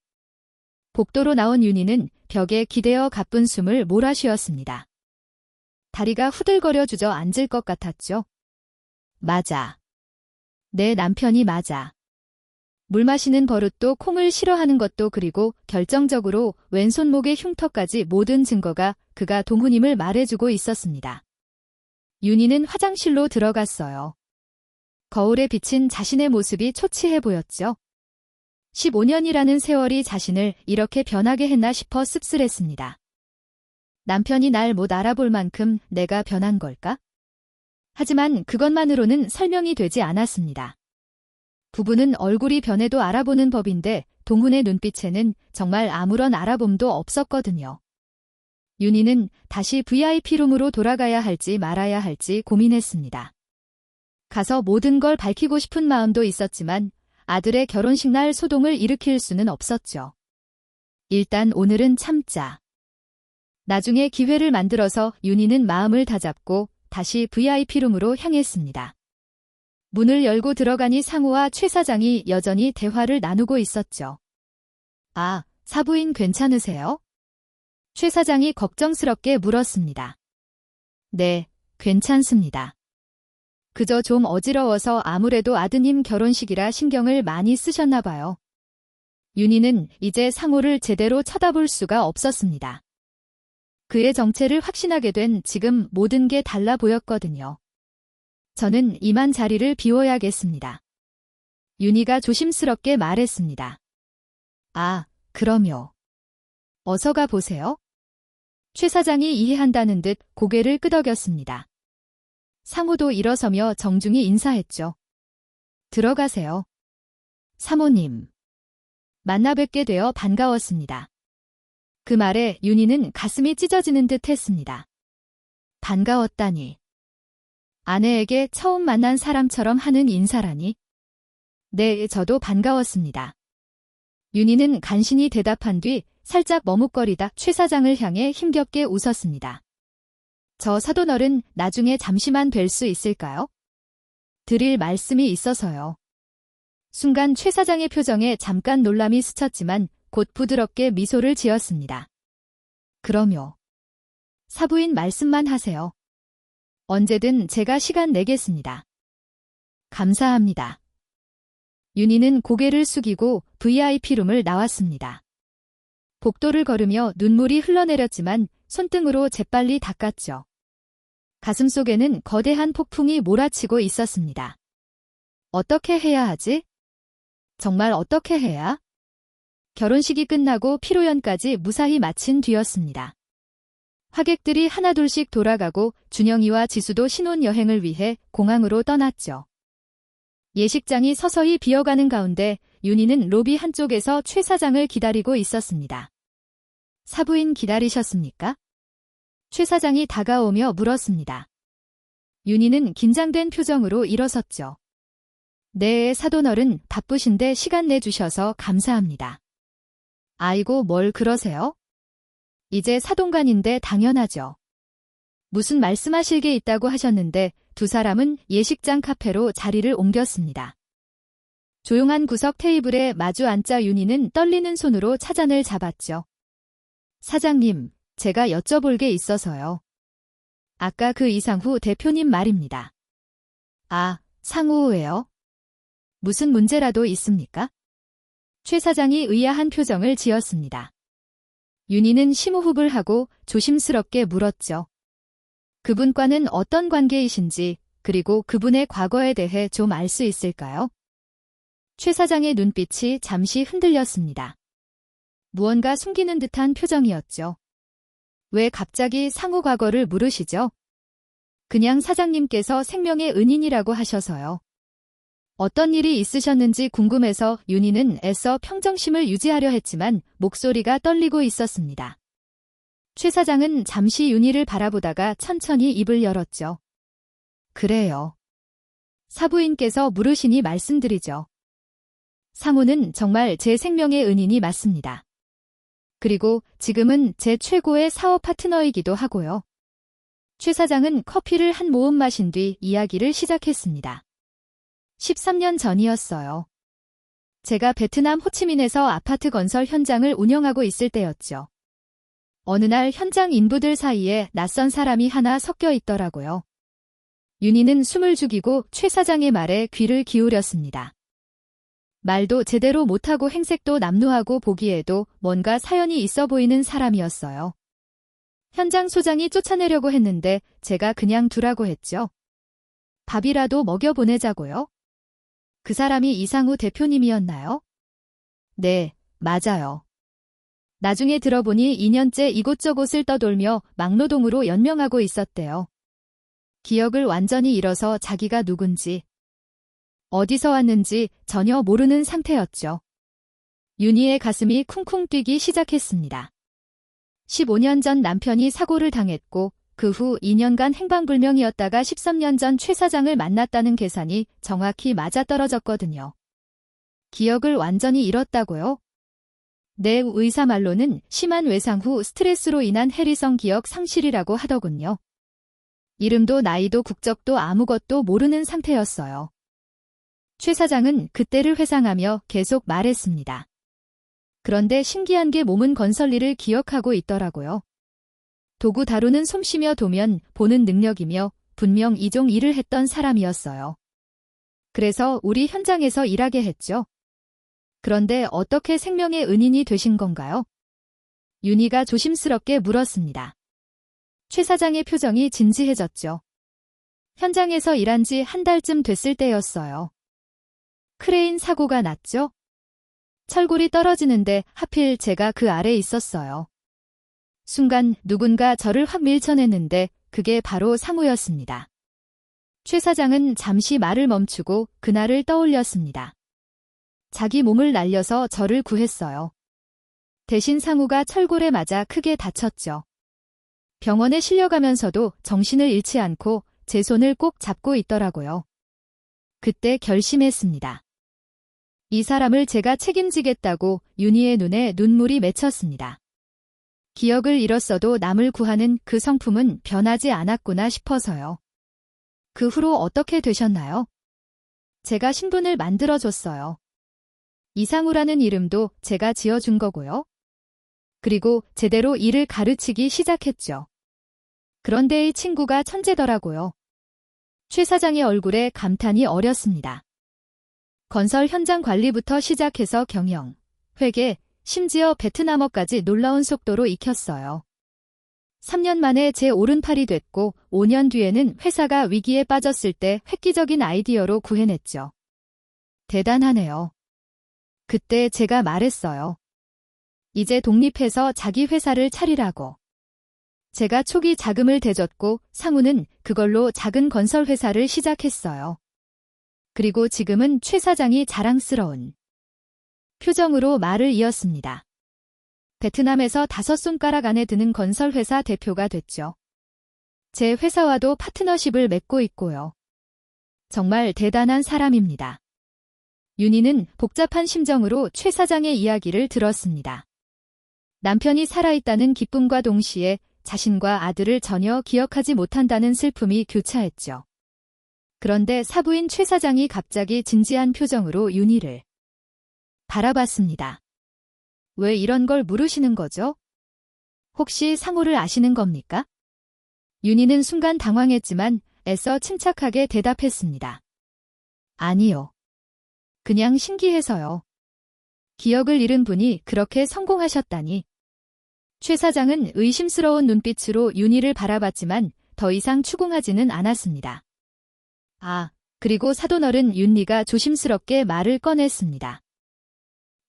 복도로 나온 윤희는 벽에 기대어 가쁜 숨을 몰아쉬었습니다. 다리가 후들거려 주저앉을 것 같았죠. 맞아. 내 남편이 맞아. 물 마시는 버릇도 콩을 싫어하는 것도 그리고 결정적으로 왼손목의 흉터까지 모든 증거가 그가 동훈임을 말해주고 있었습니다. 윤희는 화장실로 들어갔어요. 거울에 비친 자신의 모습이 초췌해 보였죠. 15년이라는 세월이 자신을 이렇게 변하게 했나 싶어 씁쓸했습니다. 남편이 날 못 알아볼 만큼 내가 변한 걸까? 하지만 그것만으로는 설명이 되지 않았습니다. 부부는 얼굴이 변해도 알아보는 법인데 동훈의 눈빛에는 정말 아무런 알아봄도 없었거든요. 윤희는 다시 VIP룸으로 돌아가야 할지 말아야 할지 고민했습니다. 가서 모든 걸 밝히고 싶은 마음도 있었지만 아들의 결혼식 날 소동을 일으킬 수는 없었죠. 일단 오늘은 참자. 나중에 기회를 만들어서 윤희는 마음을 다잡고 다시 VIP룸으로 향했습니다. 문을 열고 들어가니 상우와 최 사장이 여전히 대화를 나누고 있었죠. 아, 사부인 괜찮으세요? 최 사장이 걱정스럽게 물었습니다. 네, 괜찮습니다. 그저 좀 어지러워서 아무래도 아드님 결혼식이라 신경을 많이 쓰셨나 봐요. 윤희는 이제 상우를 제대로 쳐다볼 수가 없었습니다. 그의 정체를 확신하게 된 지금 모든 게 달라 보였거든요. 저는 이만 자리를 비워야겠습니다. 윤희가 조심스럽게 말했습니다. 아, 그럼요. 어서 가 보세요. 최 사장이 이해한다는 듯 고개를 끄덕였습니다. 상우도 일어서며 정중히 인사했죠. 들어가세요. 사모님. 만나 뵙게 되어 반가웠습니다. 그 말에 윤희는 가슴이 찢어지는 듯 했습니다. 반가웠다니. 아내에게 처음 만난 사람처럼 하는 인사라니. 네, 저도 반가웠습니다. 윤희는 간신히 대답한 뒤 살짝 머뭇거리다 최 사장을 향해 힘겹게 웃었습니다. 저 사돈어른 나중에 잠시만 뵐 수 있을까요? 드릴 말씀이 있어서요. 순간 최 사장의 표정에 잠깐 놀람이 스쳤지만 곧 부드럽게 미소를 지었습니다. 그럼요. 사부인 말씀만 하세요. 언제든 제가 시간 내겠습니다. 감사합니다. 윤희는 고개를 숙이고 VIP룸을 나왔습니다. 복도를 걸으며 눈물이 흘러내렸지만 손등으로 재빨리 닦았죠. 가슴속에는 거대한 폭풍이 몰아치고 있었습니다. 어떻게 해야 하지? 정말 어떻게 해야? 결혼식이 끝나고 피로연까지 무사히 마친 뒤였습니다. 하객들이 하나둘씩 돌아가고 준영이와 지수도 신혼여행을 위해 공항으로 떠났죠. 예식장이 서서히 비어가는 가운데 윤희는 로비 한쪽에서 최 사장을 기다리고 있었습니다. 사부인 기다리셨습니까? 최 사장이 다가오며 물었습니다. 윤희는 긴장된 표정으로 일어섰죠. 네, 사돈어른 바쁘신데 시간 내주셔서 감사합니다. 아이고, 뭘 그러세요? 이제 사돈간인데 당연하죠. 무슨 말씀하실 게 있다고 하셨는데 두 사람은 예식장 카페로 자리를 옮겼습니다. 조용한 구석 테이블에 마주 앉자 윤희는 떨리는 손으로 차잔을 잡았죠. 사장님, 제가 여쭤볼 게 있어서요. 아까 그 이상후 대표님 말입니다. 아, 상우예요? 무슨 문제라도 있습니까? 최 사장이 의아한 표정을 지었습니다. 윤희는 심호흡을 하고 조심스럽게 물었죠. 그분과는 어떤 관계이신지, 그리고 그분의 과거에 대해 좀 알 수 있을까요? 최 사장의 눈빛이 잠시 흔들렸습니다. 무언가 숨기는 듯한 표정이었죠. 왜 갑자기 상우 과거를 물으시죠? 그냥 사장님께서 생명의 은인이라고 하셔서요. 어떤 일이 있으셨는지 궁금해서 윤희는 애써 평정심을 유지하려 했지만 목소리가 떨리고 있었습니다. 최 사장은 잠시 윤희를 바라보다가 천천히 입을 열었죠. 그래요. 사부인께서 물으시니 말씀드리죠. 상우는 정말 제 생명의 은인이 맞습니다. 그리고 지금은 제 최고의 사업 파트너이기도 하고요. 최 사장은 커피를 한 모금 마신 뒤 이야기를 시작했습니다. 13년 전이었어요. 제가 베트남 호치민에서 아파트 건설 현장을 운영하고 있을 때였죠. 어느 날 현장 인부들 사이에 낯선 사람이 하나 섞여 있더라고요. 윤희는 숨을 죽이고 최 사장의 말에 귀를 기울였습니다. 말도 제대로 못하고 행색도 남루하고 보기에도 뭔가 사연이 있어 보이는 사람이었어요. 현장 소장이 쫓아내려고 했는데 제가 그냥 두라고 했죠. 밥이라도 먹여보내자고요. 그 사람이 이상우 대표님이었나요? 네, 맞아요. 나중에 들어보니 2년째 이곳저곳을 떠돌며 막노동으로 연명하고 있었대요. 기억을 완전히 잃어서 자기가 누군지, 어디서 왔는지 전혀 모르는 상태였죠. 윤희의 가슴이 쿵쿵 뛰기 시작했습니다. 15년 전 남편이 사고를 당했고 그 후 2년간 행방불명이었다가 13년 전 최 사장을 만났다는 계산이 정확히 맞아떨어졌거든요. 기억을 완전히 잃었다고요? 내 의사 말로는 심한 외상 후 스트레스로 인한 해리성 기억 상실이라고 하더군요. 이름도 나이도 국적도 아무것도 모르는 상태였어요. 최 사장은 그때를 회상하며 계속 말했습니다. 그런데 신기한 게 몸은 건설 일을 기억하고 있더라고요. 도구 다루는 솜씨며 도면 보는 능력이며 분명 이종 일을 했던 사람이었어요. 그래서 우리 현장에서 일하게 했죠. 그런데 어떻게 생명의 은인이 되신 건가요? 윤희가 조심스럽게 물었습니다. 최 사장의 표정이 진지해졌죠. 현장에서 일한 지 한 달쯤 됐을 때였어요. 크레인 사고가 났죠? 철골이 떨어지는데 하필 제가 그 아래에 있었어요. 순간 누군가 저를 확 밀쳐냈는데 그게 바로 상우였습니다. 최 사장은 잠시 말을 멈추고 그날을 떠올렸습니다. 자기 몸을 날려서 저를 구했어요. 대신 상우가 철골에 맞아 크게 다쳤죠. 병원에 실려가면서도 정신을 잃지 않고 제 손을 꼭 잡고 있더라고요. 그때 결심했습니다. 이 사람을 제가 책임지겠다고 윤희의 눈에 눈물이 맺혔습니다. 기억을 잃었어도 남을 구하는 그 성품은 변하지 않았구나 싶어서요. 그 후로 어떻게 되셨나요? 제가 신분을 만들어줬어요. 이상우라는 이름도 제가 지어준 거고요. 그리고 제대로 일을 가르치기 시작했죠. 그런데 이 친구가 천재더라고요. 최 사장의 얼굴에 감탄이 어렸습니다. 건설 현장 관리부터 시작해서 경영, 회계, 심지어 베트남어까지 놀라운 속도로 익혔어요. 3년 만에 제 오른팔이 됐고 5년 뒤에는 회사가 위기에 빠졌을 때 획기적인 아이디어로 구해냈죠. 대단하네요. 그때 제가 말했어요. 이제 독립해서 자기 회사를 차리라고. 제가 초기 자금을 대줬고 상우는 그걸로 작은 건설 회사를 시작했어요. 그리고 지금은 최 사장이 자랑스러운 표정으로 말을 이었습니다. 베트남에서 5손가락 안에 드는 건설 회사 대표가 됐죠. 제 회사와도 파트너십을 맺고 있고요. 정말 대단한 사람입니다. 윤희는 복잡한 심정으로 최 사장의 이야기를 들었습니다. 남편이 살아있다는 기쁨과 동시에 자신과 아들을 전혀 기억하지 못한다는 슬픔이 교차했죠. 그런데 사부인 최 사장이 갑자기 진지한 표정으로 윤희를 바라봤습니다. 왜 이런 걸 물으시는 거죠? 혹시 상우를 아시는 겁니까? 윤희는 순간 당황했지만 애써 침착하게 대답했습니다. 아니요. 그냥 신기해서요. 기억을 잃은 분이 그렇게 성공하셨다니. 최 사장은 의심스러운 눈빛으로 윤희를 바라봤지만 더 이상 추궁하지는 않았습니다. 아, 그리고 사돈어른 윤희가 조심스럽게 말을 꺼냈습니다.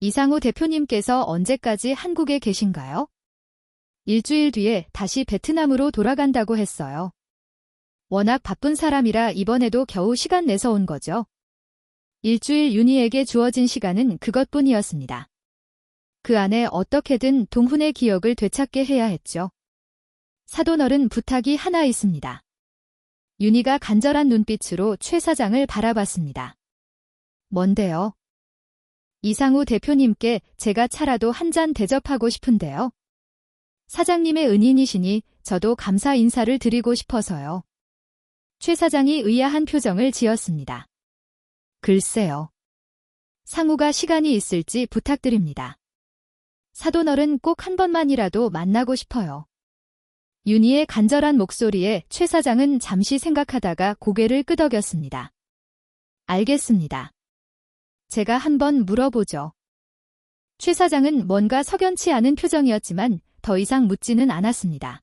이상우 대표님께서 언제까지 한국에 계신가요? 일주일 뒤에 다시 베트남으로 돌아간다고 했어요. 워낙 바쁜 사람이라 이번에도 겨우 시간 내서 온 거죠. 일주일 윤희에게 주어진 시간은 그것뿐이었습니다. 그 안에 어떻게든 동훈의 기억을 되찾게 해야 했죠. 사돈어른 부탁이 하나 있습니다. 윤희가 간절한 눈빛으로 최 사장을 바라봤습니다. 뭔데요? 이상우 대표님께 제가 차라도 한 잔 대접하고 싶은데요. 사장님의 은인이시니 저도 감사 인사를 드리고 싶어서요. 최 사장이 의아한 표정을 지었습니다. 글쎄요. 상우가 시간이 있을지 부탁드립니다. 사돈어른 꼭 한 번만이라도 만나고 싶어요. 윤희의 간절한 목소리에 최 사장은 잠시 생각하다가 고개를 끄덕였습니다. 알겠습니다. 제가 한번 물어보죠. 최 사장은 뭔가 석연치 않은 표정이었지만 더 이상 묻지는 않았습니다.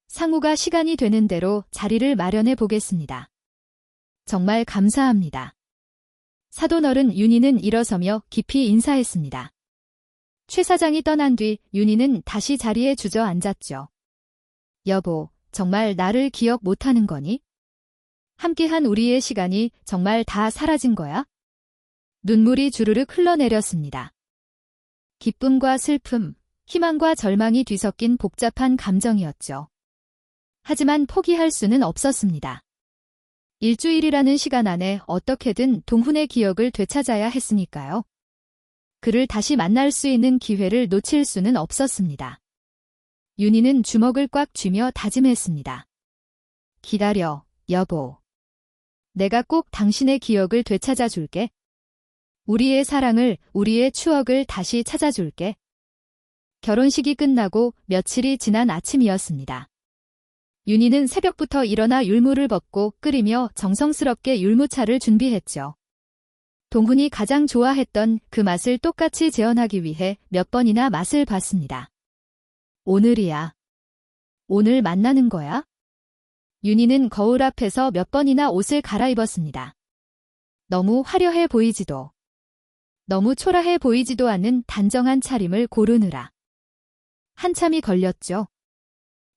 상우가 시간이 되는 대로 자리를 마련해 보겠습니다. 정말 감사합니다. 사돈어른 윤희는 일어서며 깊이 인사했습니다. 최 사장이 떠난 뒤 윤희는 다시 자리에 주저앉았죠. 여보, 정말 나를 기억 못하는 거니? 함께한 우리의 시간이 정말 다 사라진 거야? 눈물이 주르륵 흘러내렸습니다. 기쁨과 슬픔, 희망과 절망이 뒤섞인 복잡한 감정이었죠. 하지만 포기할 수는 없었습니다. 일주일이라는 시간 안에 어떻게든 동훈의 기억을 되찾아야 했으니까요. 그를 다시 만날 수 있는 기회를 놓칠 수는 없었습니다. 윤희는 주먹을 꽉 쥐며 다짐했습니다. 기다려, 여보. 내가 꼭 당신의 기억을 되찾아 줄게. 우리의 사랑을, 우리의 추억을 다시 찾아줄게. 결혼식이 끝나고 며칠이 지난 아침이었습니다. 윤희는 새벽부터 일어나 율무를 벗고 끓이며 정성스럽게 율무차를 준비했죠. 동훈이 가장 좋아했던 그 맛을 똑같이 재현하기 위해 몇 번이나 맛을 봤습니다. 오늘이야. 오늘 만나는 거야? 윤희는 거울 앞에서 몇 번이나 옷을 갈아입었습니다. 너무 화려해 보이지도, 너무 초라해 보이지도 않는 단정한 차림을 고르느라 한참이 걸렸죠.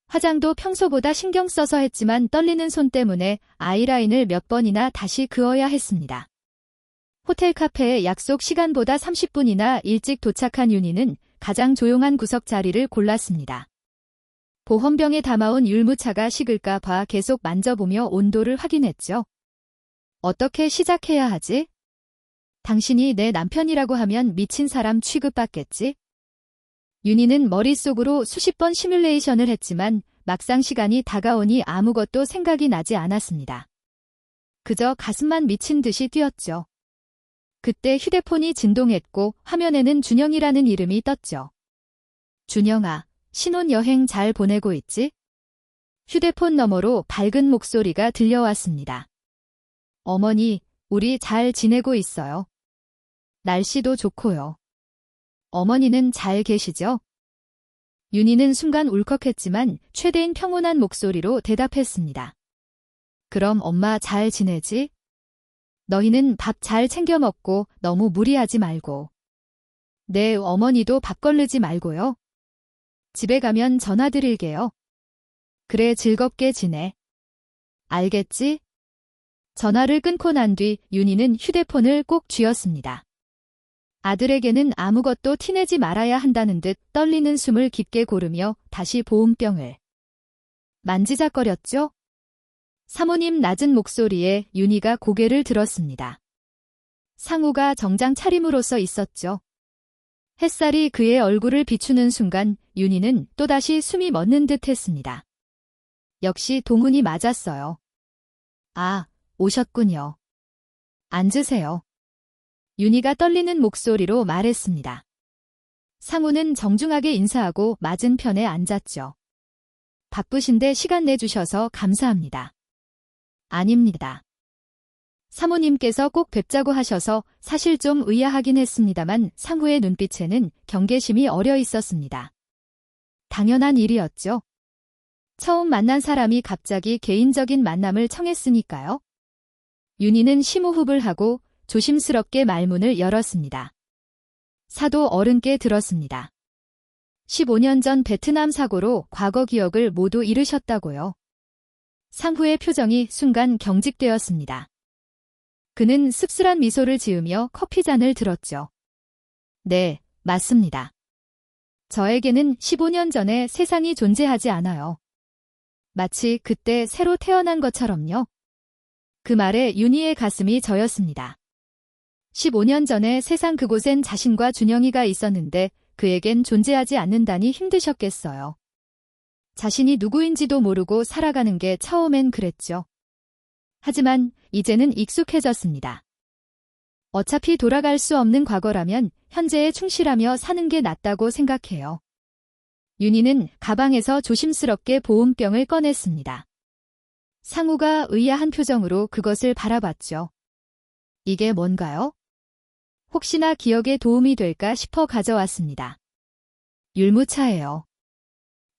화장도 평소보다 신경 써서 했지만 떨리는 손 때문에 아이라인을 몇 번이나 다시 그어야 했습니다. 호텔 카페에 약속 시간보다 30분이나 일찍 도착한 윤희는 가장 조용한 구석 자리를 골랐습니다. 보온병에 담아온 율무차가 식을까 봐 계속 만져보며 온도를 확인했죠. 어떻게 시작해야 하지? 당신이 내 남편이라고 하면 미친 사람 취급받겠지? 윤희는 머릿속으로 수십 번 시뮬레이션을 했지만 막상 시간이 다가오니 아무것도 생각이 나지 않았습니다. 그저 가슴만 미친 듯이 뛰었죠. 그때 휴대폰이 진동했고 화면에는 준영이라는 이름이 떴죠. 준영아, 신혼여행 잘 보내고 있지? 휴대폰 너머로 밝은 목소리가 들려왔습니다. 어머니, 우리 잘 지내고 있어요. 날씨도 좋고요. 어머니는 잘 계시죠? 윤희는 순간 울컥했지만 최대인 평온한 목소리로 대답했습니다. 그럼 엄마 잘 지내지? 너희는 밥 잘 챙겨 먹고 너무 무리하지 말고. 네, 어머니도 밥 걸르지 말고요. 집에 가면 전화 드릴게요. 그래, 즐겁게 지내. 알겠지? 전화를 끊고 난 뒤 윤희는 휴대폰을 꼭 쥐었습니다. 아들에게는 아무것도 티내지 말아야 한다는 듯 떨리는 숨을 깊게 고르며 다시 보온병을 만지작거렸죠? 사모님 낮은 목소리에 윤희가 고개를 들었습니다. 상우가 정장 차림으로써 있었죠. 햇살이 그의 얼굴을 비추는 순간 윤희는 또다시 숨이 멎는 듯 했습니다. 역시 동훈이 맞았어요. 아, 오셨군요. 앉으세요. 윤희가 떨리는 목소리로 말했습니다. 상우는 정중하게 인사하고 맞은편에 앉았죠. 바쁘신데 시간 내주셔서 감사합니다. 아닙니다. 사모님께서 꼭 뵙자고 하셔서 사실 좀 의아하긴 했습니다만 상우의 눈빛에는 경계심이 어려 있었습니다. 당연한 일이었죠. 처음 만난 사람이 갑자기 개인적인 만남을 청했으니까요. 윤희는 심호흡을 하고 조심스럽게 말문을 열었습니다. 사도 어른께 들었습니다. 15년 전 베트남 사고로 과거 기억을 모두 잃으셨다고요. 상후의 표정이 순간 경직되었습니다. 그는 씁쓸한 미소를 지으며 커피잔을 들었죠. 네, 맞습니다. 저에게는 15년 전에 세상이 존재하지 않아요. 마치 그때 새로 태어난 것처럼요. 그 말에 윤희의 가슴이 저였습니다. 15년 전에 세상 그곳엔 자신과 준영이가 있었는데 그에겐 존재하지 않는다니 힘드셨겠어요. 자신이 누구인지도 모르고 살아가는 게 처음엔 그랬죠. 하지만 이제는 익숙해졌습니다. 어차피 돌아갈 수 없는 과거라면 현재에 충실하며 사는 게 낫다고 생각해요. 윤희는 가방에서 조심스럽게 보온병을 꺼냈습니다. 상우가 의아한 표정으로 그것을 바라봤죠. 이게 뭔가요? 혹시나 기억에 도움이 될까 싶어 가져왔습니다. 율무차예요.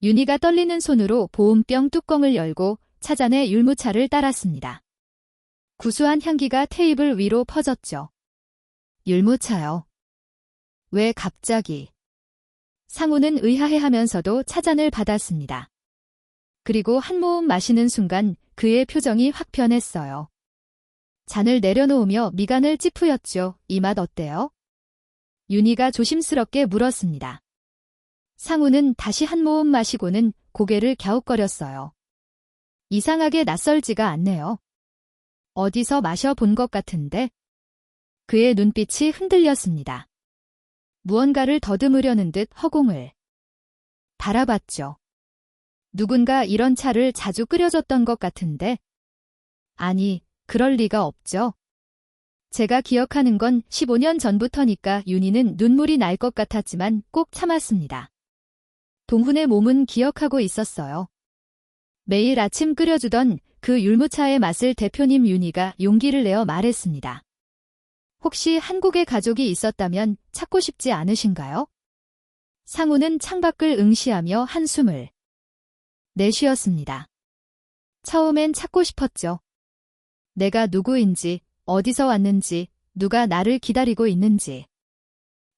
윤희가 떨리는 손으로 보온병 뚜껑을 열고 차잔에 율무차를 따랐습니다. 구수한 향기가 테이블 위로 퍼졌죠. 율무차요. 왜 갑자기? 상우는 의아해하면서도 차잔을 받았습니다. 그리고 한 모금 마시는 순간 그의 표정이 확 변했어요. 잔을 내려놓으며 미간을 찌푸렸죠. 이 맛 어때요? 윤희가 조심스럽게 물었습니다. 상우는 다시 한 모금 마시고는 고개를 갸웃거렸어요. 이상하게 낯설지가 않네요. 어디서 마셔본 것 같은데? 그의 눈빛이 흔들렸습니다. 무언가를 더듬으려는 듯 허공을 바라봤죠. 누군가 이런 차를 자주 끓여줬던 것 같은데? 아니, 그럴 리가 없죠. 제가 기억하는 건 15년 전부터니까 윤희는 눈물이 날 것 같았지만 꼭 참았습니다. 동훈의 몸은 기억하고 있었어요. 매일 아침 끓여주던 그 율무차의 맛을 대표님 윤희가 용기를 내어 말했습니다. 혹시 한국에 가족이 있었다면 찾고 싶지 않으신가요? 상우는 창밖을 응시하며 한숨을 내쉬었습니다. 처음엔 찾고 싶었죠. 내가 누구인지, 어디서 왔는지, 누가 나를 기다리고 있는지.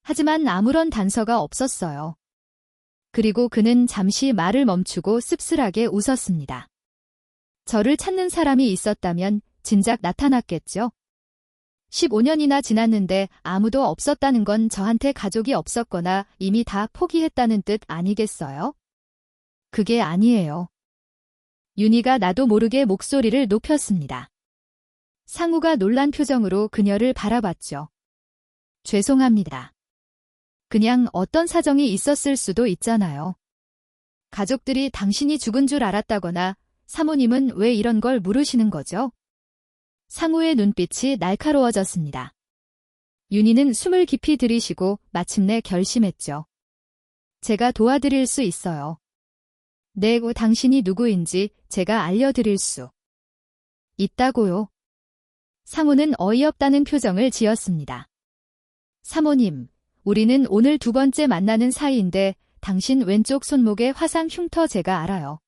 하지만 아무런 단서가 없었어요. 그리고 그는 잠시 말을 멈추고 씁쓸하게 웃었습니다. 저를 찾는 사람이 있었다면 진작 나타났겠죠. 15년이나 지났는데 아무도 없었다는 건 저한테 가족이 없었거나 이미 다 포기했다는 뜻 아니겠어요? 그게 아니에요. 윤희가 나도 모르게 목소리를 높였습니다. 상우가 놀란 표정으로 그녀를 바라봤죠. 죄송합니다. 그냥 어떤 사정이 있었을 수도 있잖아요. 가족들이 당신이 죽은 줄 알았다거나 사모님은 왜 이런 걸 물으시는 거죠? 상우의 눈빛이 날카로워졌습니다. 윤희는 숨을 깊이 들이쉬고 마침내 결심했죠. 제가 도와드릴 수 있어요. 네, 당신이 누구인지 제가 알려드릴 수 있다고요. 상우는 어이없다는 표정을 지었습니다. 사모님, 우리는 오늘 두 번째 만나는 사이인데 당신 왼쪽 손목의 화상 흉터 제가 알아요.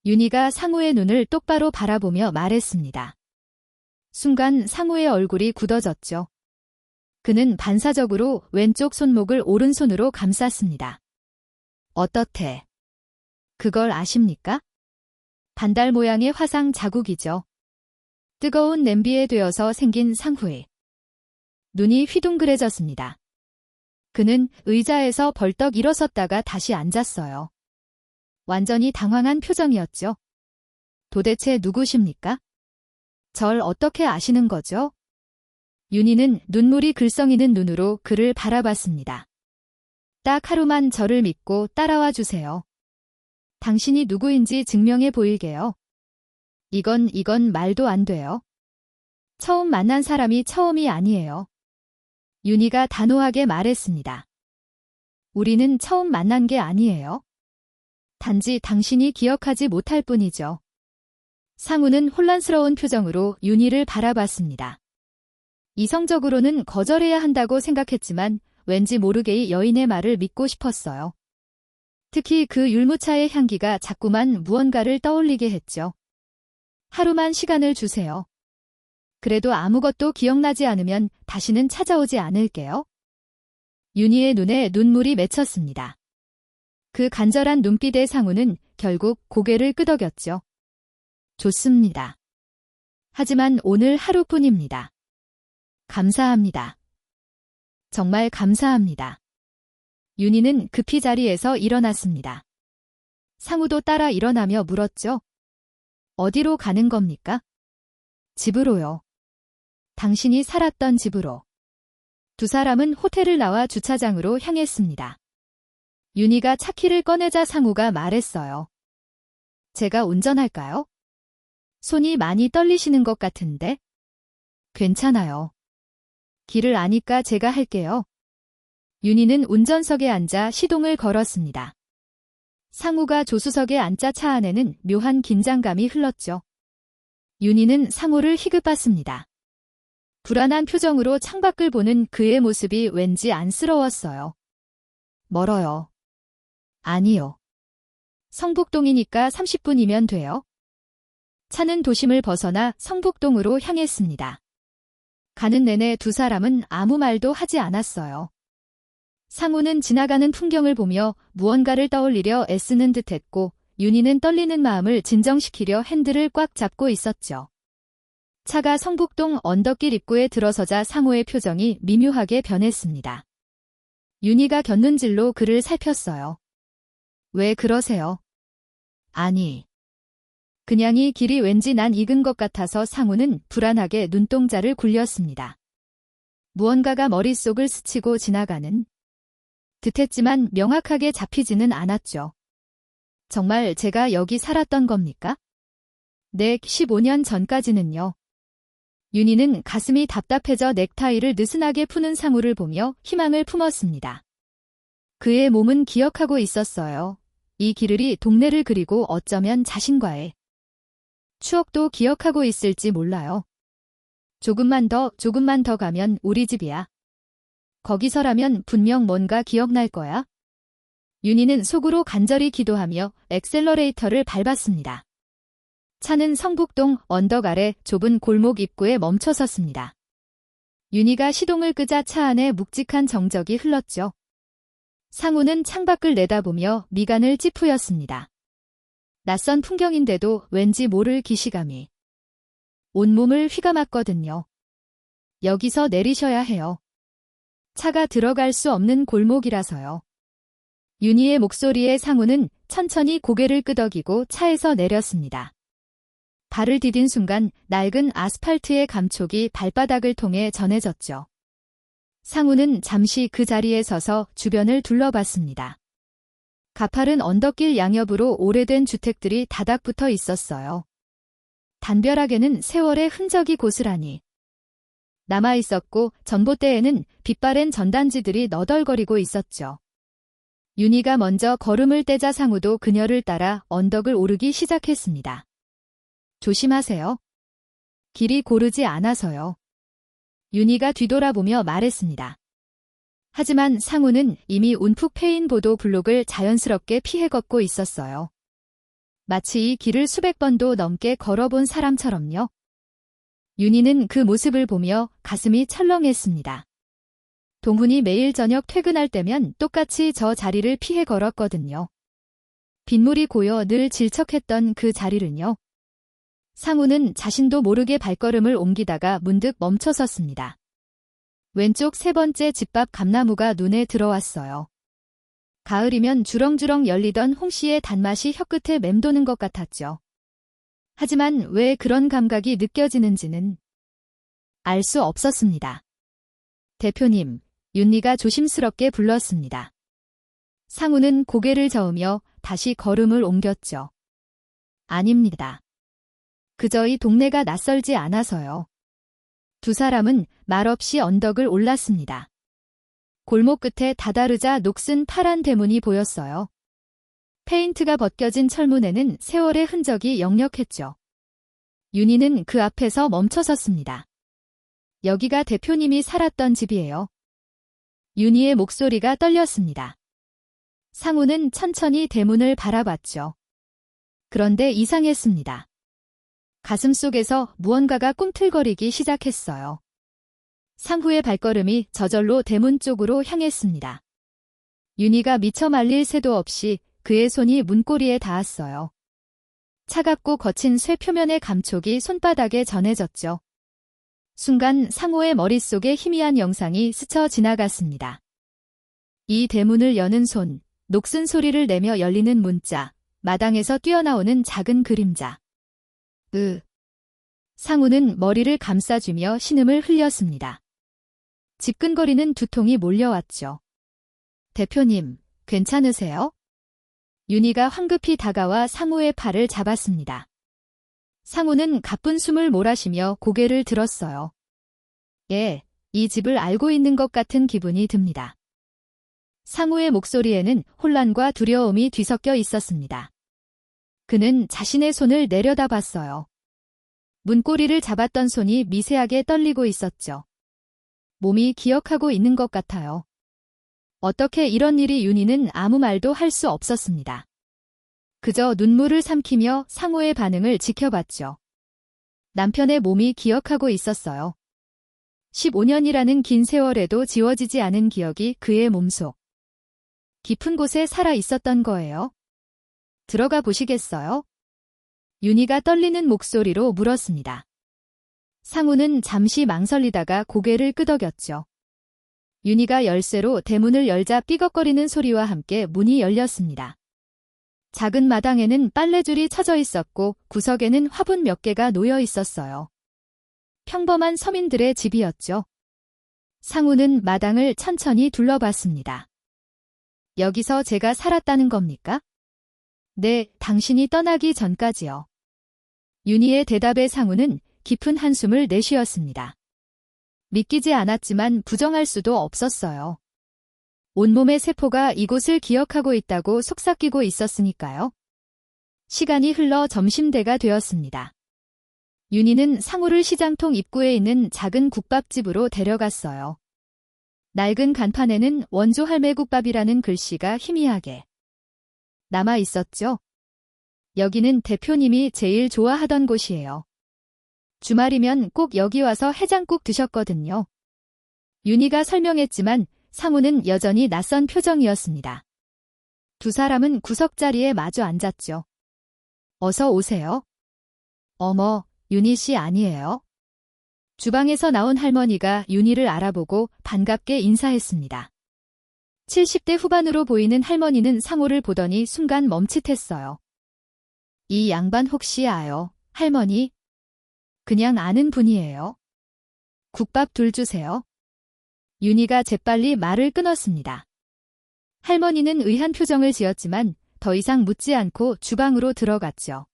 윤희가 상우의 눈을 똑바로 바라보며 말했습니다. 순간 상우의 얼굴이 굳어졌죠. 그는 반사적으로 왼쪽 손목을 오른손으로 감쌌습니다. 어떻대? 그걸 아십니까? 반달 모양의 화상 자국이죠. 뜨거운 냄비에 되어서 생긴 상후의 눈이 휘둥그레졌습니다. 그는 의자에서 벌떡 일어섰다가 다시 앉았어요. 완전히 당황한 표정이었죠. 도대체 누구십니까? 절 어떻게 아시는 거죠? 윤희는 눈물이 글썽이는 눈으로 그를 바라봤습니다. 딱 하루만 저를 믿고 따라와 주세요. 당신이 누구인지 증명해 보일게요. 이건 말도 안 돼요. 처음 만난 사람이 처음이 아니에요. 윤희가 단호하게 말했습니다. 우리는 처음 만난 게 아니에요. 단지 당신이 기억하지 못할 뿐이죠. 상우는 혼란스러운 표정으로 윤희를 바라봤습니다. 이성적으로는 거절해야 한다고 생각했지만 왠지 모르게 이 여인의 말을 믿고 싶었어요. 특히 그 율무차의 향기가 자꾸만 무언가를 떠올리게 했죠. 하루만 시간을 주세요. 그래도 아무것도 기억나지 않으면 다시는 찾아오지 않을게요. 윤희의 눈에 눈물이 맺혔습니다. 그 간절한 눈빛의 상우는 결국 고개를 끄덕였죠. 좋습니다. 하지만 오늘 하루뿐입니다. 감사합니다. 정말 감사합니다. 윤희는 급히 자리에서 일어났습니다. 상우도 따라 일어나며 물었죠. 어디로 가는 겁니까? 집으로요. 당신이 살았던 집으로. 두 사람은 호텔을 나와 주차장으로 향했습니다. 윤희가 차키를 꺼내자 상우가 말했어요. 제가 운전할까요? 손이 많이 떨리시는 것 같은데? 괜찮아요. 길을 아니까 제가 할게요. 윤희는 운전석에 앉아 시동을 걸었습니다. 상우가 조수석에 앉자 차 안에는 묘한 긴장감이 흘렀죠. 윤희는 상우를 희급봤습니다. 불안한 표정으로 창밖을 보는 그의 모습이 왠지 안쓰러웠어요. 멀어요. 아니요. 성북동이니까 30분이면 돼요. 차는 도심을 벗어나 성북동으로 향했습니다. 가는 내내 두 사람은 아무 말도 하지 않았어요. 상우는 지나가는 풍경을 보며 무언가를 떠올리려 애쓰는 듯했고 윤희는 떨리는 마음을 진정시키려 핸들을 꽉 잡고 있었죠. 차가 성북동 언덕길 입구에 들어서자 상우의 표정이 미묘하게 변했습니다. 윤희가 곁눈질로 그를 살폈어요. 왜 그러세요? 아니. 그냥 이 길이 왠지 난 익은 것 같아서 상우는 불안하게 눈동자를 굴렸습니다. 무언가가 머릿속을 스치고 지나가는 듯했지만 명확하게 잡히지는 않았죠. 정말 제가 여기 살았던 겁니까? 네, 15년 전까지는요. 윤희는 가슴이 답답해져 넥타이를 느슨하게 푸는 상우를 보며 희망을 품었습니다. 그의 몸은 기억하고 있었어요. 이 길을이 동네를 그리고 어쩌면 자신과의 추억도 기억하고 있을지 몰라요. 조금만 더 가면 우리 집이야. 거기서라면 분명 뭔가 기억날 거야. 윤희는 속으로 간절히 기도하며 엑셀러레이터를 밟았습니다. 차는 성북동 언덕 아래 좁은 골목 입구에 멈춰섰습니다. 윤희가 시동을 끄자 차 안에 묵직한 정적이 흘렀죠. 상우는 창밖을 내다보며 미간을 찌푸렸습니다. 낯선 풍경인데도 왠지 모를 기시감이 온몸을 휘감았거든요. 여기서 내리셔야 해요. 차가 들어갈 수 없는 골목이라서요. 윤희의 목소리에 상우는 천천히 고개를 끄덕이고 차에서 내렸습니다. 발을 디딘 순간 낡은 아스팔트의 감촉이 발바닥을 통해 전해졌죠. 상우는 잠시 그 자리에 서서 주변을 둘러봤습니다. 가파른 언덕길 양옆으로 오래된 주택들이 다닥 붙어 있었어요. 단별하게는 세월의 흔적이 고스란히 남아있었고 전봇대에는 빛바랜 전단지들이 너덜거리고 있었죠. 윤희가 먼저 걸음을 떼자 상우도 그녀를 따라 언덕을 오르기 시작했습니다. 조심하세요. 길이 고르지 않아서요. 윤희가 뒤돌아보며 말했습니다. 하지만 상우는 이미 움푹 패인 보도 블록을 자연스럽게 피해 걷고 있었어요. 마치 이 길을 수백 번도 넘게 걸어본 사람처럼요. 윤희는 그 모습을 보며 가슴이 철렁했습니다. 동훈이 매일 저녁 퇴근할 때면 똑같이 저 자리를 피해 걸었거든요. 빗물이 고여 늘 질척했던 그 자리를요. 상우는 자신도 모르게 발걸음을 옮기다가 문득 멈춰섰습니다. 왼쪽 세 번째 집밥 감나무가 눈에 들어왔어요. 가을이면 주렁주렁 열리던 홍시의 단맛이 혀끝에 맴도는 것 같았죠. 하지만 왜 그런 감각이 느껴지는지는 알 수 없었습니다. 대표님, 윤희가 조심스럽게 불렀습니다. 상우는 고개를 저으며 다시 걸음을 옮겼죠. 아닙니다. 그저 이 동네가 낯설지 않아서요. 두 사람은 말없이 언덕을 올랐습니다. 골목 끝에 다다르자 녹슨 파란 대문이 보였어요. 페인트가 벗겨진 철문에는 세월의 흔적이 역력했죠. 윤희는 그 앞에서 멈춰섰습니다. 여기가 대표님이 살았던 집이에요. 윤희의 목소리가 떨렸습니다. 상우는 천천히 대문을 바라봤죠. 그런데 이상했습니다. 가슴속에서 무언가가 꿈틀거리기 시작했어요. 상우의 발걸음이 저절로 대문 쪽으로 향했습니다. 윤희가 미처 말릴 새도 없이 그의 손이 문고리에 닿았어요. 차갑고 거친 쇠 표면의 감촉이 손바닥에 전해졌죠. 순간 상우의 머릿속에 희미한 영상이 스쳐 지나갔습니다. 이 대문을 여는 손, 녹슨 소리를 내며 열리는 문자, 마당에서 뛰어나오는 작은 그림자. 상우는 머리를 감싸주며 신음을 흘렸습니다. 지끈거리는 두통이 몰려왔죠. 대표님, 괜찮으세요? 윤희가 황급히 다가와 상우의 팔을 잡았습니다. 상우는 가쁜 숨을 몰아쉬며 고개를 들었어요. 예, 이 집을 알고 있는 것 같은 기분이 듭니다. 상우의 목소리에는 혼란과 두려움이 뒤섞여 있었습니다. 그는 자신의 손을 내려다봤어요. 문고리를 잡았던 손이 미세하게 떨리고 있었죠. 몸이 기억하고 있는 것 같아요. 어떻게 이런 일이 윤희는 아무 말도 할 수 없었습니다. 그저 눈물을 삼키며 상우의 반응을 지켜봤죠. 남편의 몸이 기억하고 있었어요. 15년이라는 긴 세월에도 지워지지 않은 기억이 그의 몸속 깊은 곳에 살아 있었던 거예요. 들어가 보시겠어요? 윤희가 떨리는 목소리로 물었습니다. 상우는 잠시 망설이다가 고개를 끄덕였죠. 윤희가 열쇠로 대문을 열자 삐걱거리는 소리와 함께 문이 열렸습니다. 작은 마당에는 빨래줄이 쳐져 있었고 구석에는 화분 몇 개가 놓여 있었어요. 평범한 서민들의 집이었죠. 상우는 마당을 천천히 둘러봤습니다. 여기서 제가 살았다는 겁니까? 네, 당신이 떠나기 전까지요. 윤희의 대답에 상우는 깊은 한숨을 내쉬었습니다. 믿기지 않았지만 부정할 수도 없었어요. 온몸의 세포가 이곳을 기억하고 있다고 속삭이고 있었으니까요. 시간이 흘러 점심때가 되었습니다. 윤희는 상우를 시장통 입구에 있는 작은 국밥집으로 데려갔어요. 낡은 간판에는 원조 할매국밥이라는 글씨가 희미하게 남아 있었죠. 여기는 대표님이 제일 좋아하던 곳이에요. 주말이면 꼭 여기 와서 해장국 드셨거든요. 윤희가 설명했지만 상우는 여전히 낯선 표정이었습니다. 두 사람은 구석자리에 마주 앉았죠. 어서 오세요. 어머, 윤희 씨 아니에요? 주방에서 나온 할머니가 윤희를 알아보고 반갑게 인사했습니다. 70대 후반으로 보이는 할머니는 상우를 보더니 순간 멈칫했어요. 이 양반 혹시 아요, 할머니? 그냥 아는 분이에요. 국밥 둘 주세요. 윤희가 재빨리 말을 끊었습니다. 할머니는 의한 표정을 지었지만 더 이상 묻지 않고 주방으로 들어갔죠.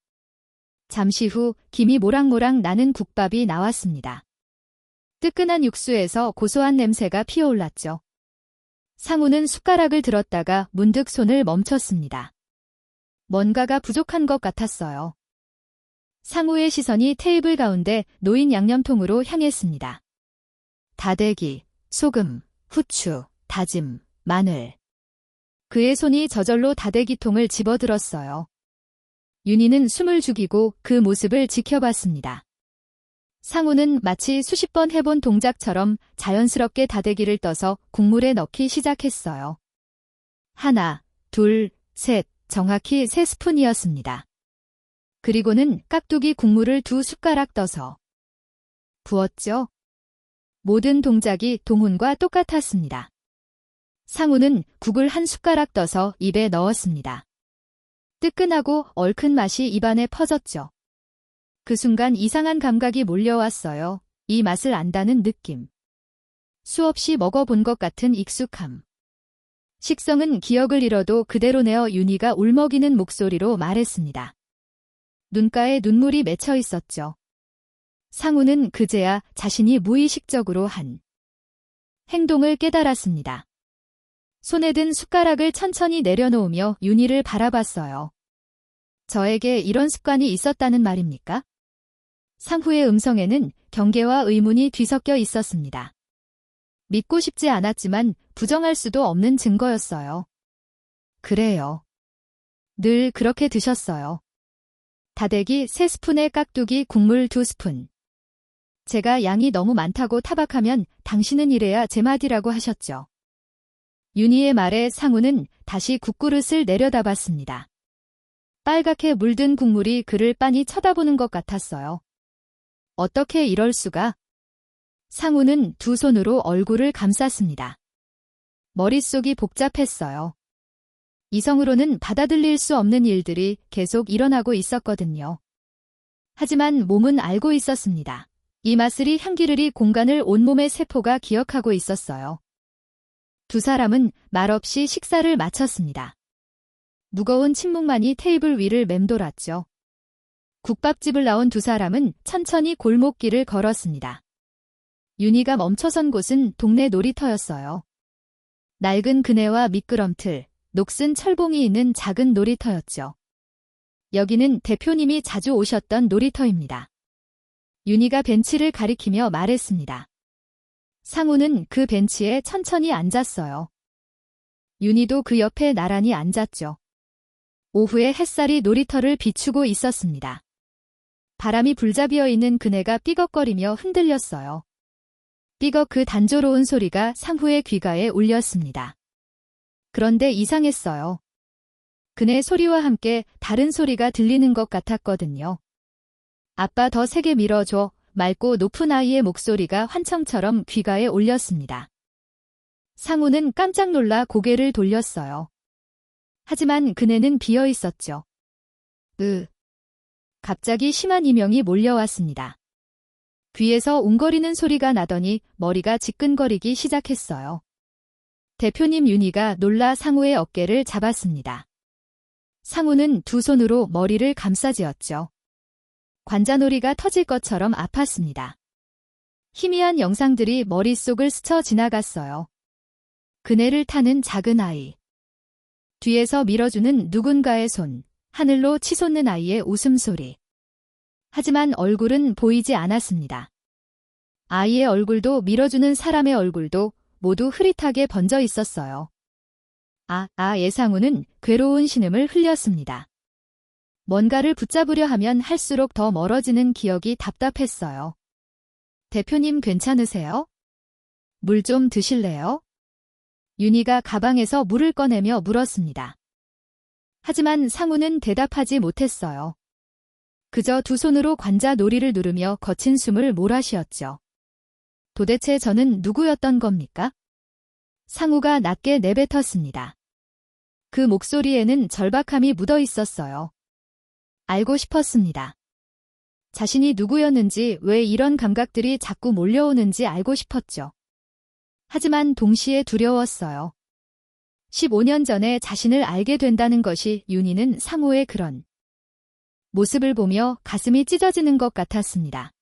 잠시 후 김이 모락모락 나는 국밥이 나왔습니다. 뜨끈한 육수에서 고소한 냄새가 피어올랐죠. 상우는 숟가락을 들었다가 문득 손을 멈췄습니다. 뭔가가 부족한 것 같았어요. 상우의 시선이 테이블 가운데 놓인 양념통으로 향했습니다. 다대기, 소금, 후추, 다짐, 마늘. 그의 손이 저절로 다대기통을 집어들었어요. 윤희는 숨을 죽이고 그 모습을 지켜봤습니다. 상우는 마치 수십 번 해본 동작처럼 자연스럽게 다대기를 떠서 국물에 넣기 시작했어요. 하나, 둘, 셋, 정확히 3스푼이었습니다. 그리고는 깍두기 국물을 2숟가락 떠서 부었죠. 모든 동작이 동훈과 똑같았습니다. 상우는 국을 1숟가락 떠서 입에 넣었습니다. 뜨끈하고 얼큰 맛이 입안에 퍼졌죠. 그 순간 이상한 감각이 몰려왔어요. 이 맛을 안다는 느낌. 수없이 먹어본 것 같은 익숙함. 식성은 기억을 잃어도 그대로 내어 윤희가 울먹이는 목소리로 말했습니다. 눈가에 눈물이 맺혀 있었죠. 상우는 그제야 자신이 무의식적으로 한 행동을 깨달았습니다. 손에 든 숟가락을 천천히 내려놓으며 윤희를 바라봤어요. 저에게 이런 습관이 있었다는 말입니까? 상후의 음성에는 경계와 의문이 뒤섞여 있었습니다. 믿고 싶지 않았지만 부정할 수도 없는 증거였어요. 그래요. 늘 그렇게 드셨어요. 다대기 3스푼에 깍두기 국물 2스푼. 제가 양이 너무 많다고 타박하면 당신은 이래야 제맛이라고 하셨죠. 윤희의 말에 상우는 다시 국그릇을 내려다봤습니다. 빨갛게 물든 국물이 그를 빤히 쳐다보는 것 같았어요. 어떻게 이럴 수가? 상우는 두 손으로 얼굴을 감쌌습니다. 머릿속이 복잡했어요. 이성으로는 받아들일 수 없는 일들이 계속 일어나고 있었거든요. 하지만 몸은 알고 있었습니다. 이 맛을이 향기르리 공간을 온몸의 세포가 기억하고 있었어요. 두 사람은 말없이 식사를 마쳤습니다. 무거운 침묵만이 테이블 위를 맴돌았죠. 국밥집을 나온 두 사람은 천천히 골목길을 걸었습니다. 윤희가 멈춰선 곳은 동네 놀이터였어요. 낡은 그네와 미끄럼틀, 녹슨 철봉이 있는 작은 놀이터였죠. 여기는 대표님이 자주 오셨던 놀이터입니다. 윤희가 벤치를 가리키며 말했습니다. 상우는 그 벤치에 천천히 앉았어요. 윤희도 그 옆에 나란히 앉았죠. 오후에 햇살이 놀이터를 비추고 있었습니다. 바람이 불잡이어 있는 그네가 삐걱거리며 흔들렸어요. 삐걱 그 단조로운 소리가 상후의 귀가에 울렸습니다. 그런데 이상했어요. 그네 소리와 함께 다른 소리가 들리는 것 같았거든요. 아빠 더 세게 밀어줘. 맑고 높은 아이의 목소리가 환청처럼 귀가에 울렸습니다. 상우는 깜짝 놀라 고개를 돌렸어요. 하지만 그네는 비어 있었죠. 갑자기 심한 이명이 몰려왔습니다. 귀에서 웅거리는 소리가 나더니 머리가 지끈거리기 시작했어요. 대표님 윤희가 놀라 상우의 어깨를 잡았습니다. 상우는 두 손으로 머리를 감싸쥐었죠. 관자놀이가 터질 것처럼 아팠습니다. 희미한 영상들이 머릿속을 스쳐 지나갔어요. 그네를 타는 작은 아이. 뒤에서 밀어주는 누군가의 손, 하늘로 치솟는 아이의 웃음소리. 하지만 얼굴은 보이지 않았습니다. 아이의 얼굴도 밀어주는 사람의 얼굴도 모두 흐릿하게 번져 있었어요. 예상우는 괴로운 신음을 흘렸습니다. 뭔가를 붙잡으려 하면 할수록 더 멀어지는 기억이 답답했어요. 대표님 괜찮으세요? 물 좀 드실래요? 윤희가 가방에서 물을 꺼내며 물었습니다. 하지만 상우는 대답하지 못했어요. 그저 두 손으로 관자 놀이를 누르며 거친 숨을 몰아쉬었죠. 도대체 저는 누구였던 겁니까? 상우가 낮게 내뱉었습니다. 그 목소리에는 절박함이 묻어 있었어요. 알고 싶었습니다. 자신이 누구였는지, 왜 이런 감각들이 자꾸 몰려오는지 알고 싶었죠. 하지만 동시에 두려웠어요. 15년 전에 자신을 알게 된다는 것이 윤희는 상우의 그런 모습을 보며 가슴이 찢어지는 것 같았습니다.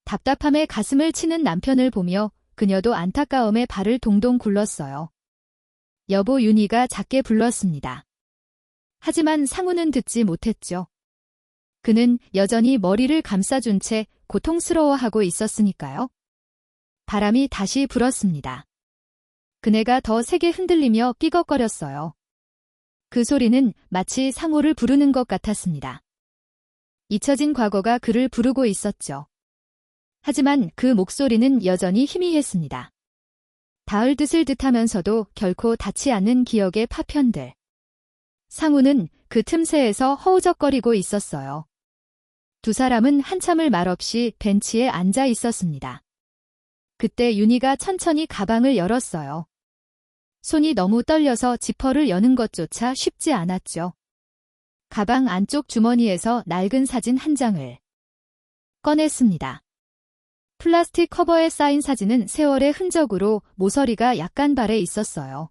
답답함에 가슴을 치는 남편을 보며 그녀도 안타까움에 발을 동동 굴렀어요. 여보, 윤희가 작게 불렀습니다. 하지만 상우는 듣지 못했죠. 그는 여전히 머리를 감싸준 채 고통스러워하고 있었으니까요. 바람이 다시 불었습니다. 그네가 더 세게 흔들리며 삐걱거렸어요. 그 소리는 마치 상우를 부르는 것 같았습니다. 잊혀진 과거가 그를 부르고 있었죠. 하지만 그 목소리는 여전히 희미했습니다. 닿을 듯을 듯하면서도 결코 닿지 않는 기억의 파편들. 상우는 그 틈새에서 허우적거리고 있었어요. 두 사람은 한참을 말없이 벤치에 앉아 있었습니다. 그때 윤희가 천천히 가방을 열었어요. 손이 너무 떨려서 지퍼를 여는 것조차 쉽지 않았죠. 가방 안쪽 주머니에서 낡은 사진 한 장을 꺼냈습니다. 플라스틱 커버에 쌓인 사진은 세월의 흔적으로 모서리가 약간 발해 있었어요.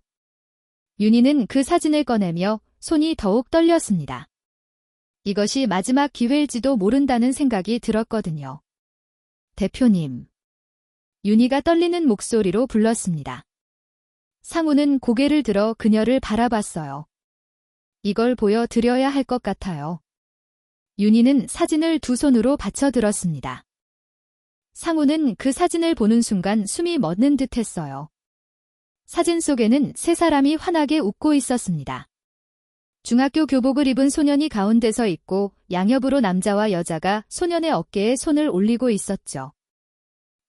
윤희는 그 사진을 꺼내며 손이 더욱 떨렸습니다. 이것이 마지막 기회일지도 모른다는 생각이 들었거든요. 대표님. 윤희가 떨리는 목소리로 불렀습니다. 상우는 고개를 들어 그녀를 바라봤어요. 이걸 보여드려야 할 것 같아요. 윤희는 사진을 두 손으로 받쳐들었습니다. 상우는 그 사진을 보는 순간 숨이 멎는 듯 했어요. 사진 속에는 세 사람이 환하게 웃고 있었습니다. 중학교 교복을 입은 소년이 가운데 서 있고 양옆으로 남자와 여자가 소년의 어깨에 손을 올리고 있었죠.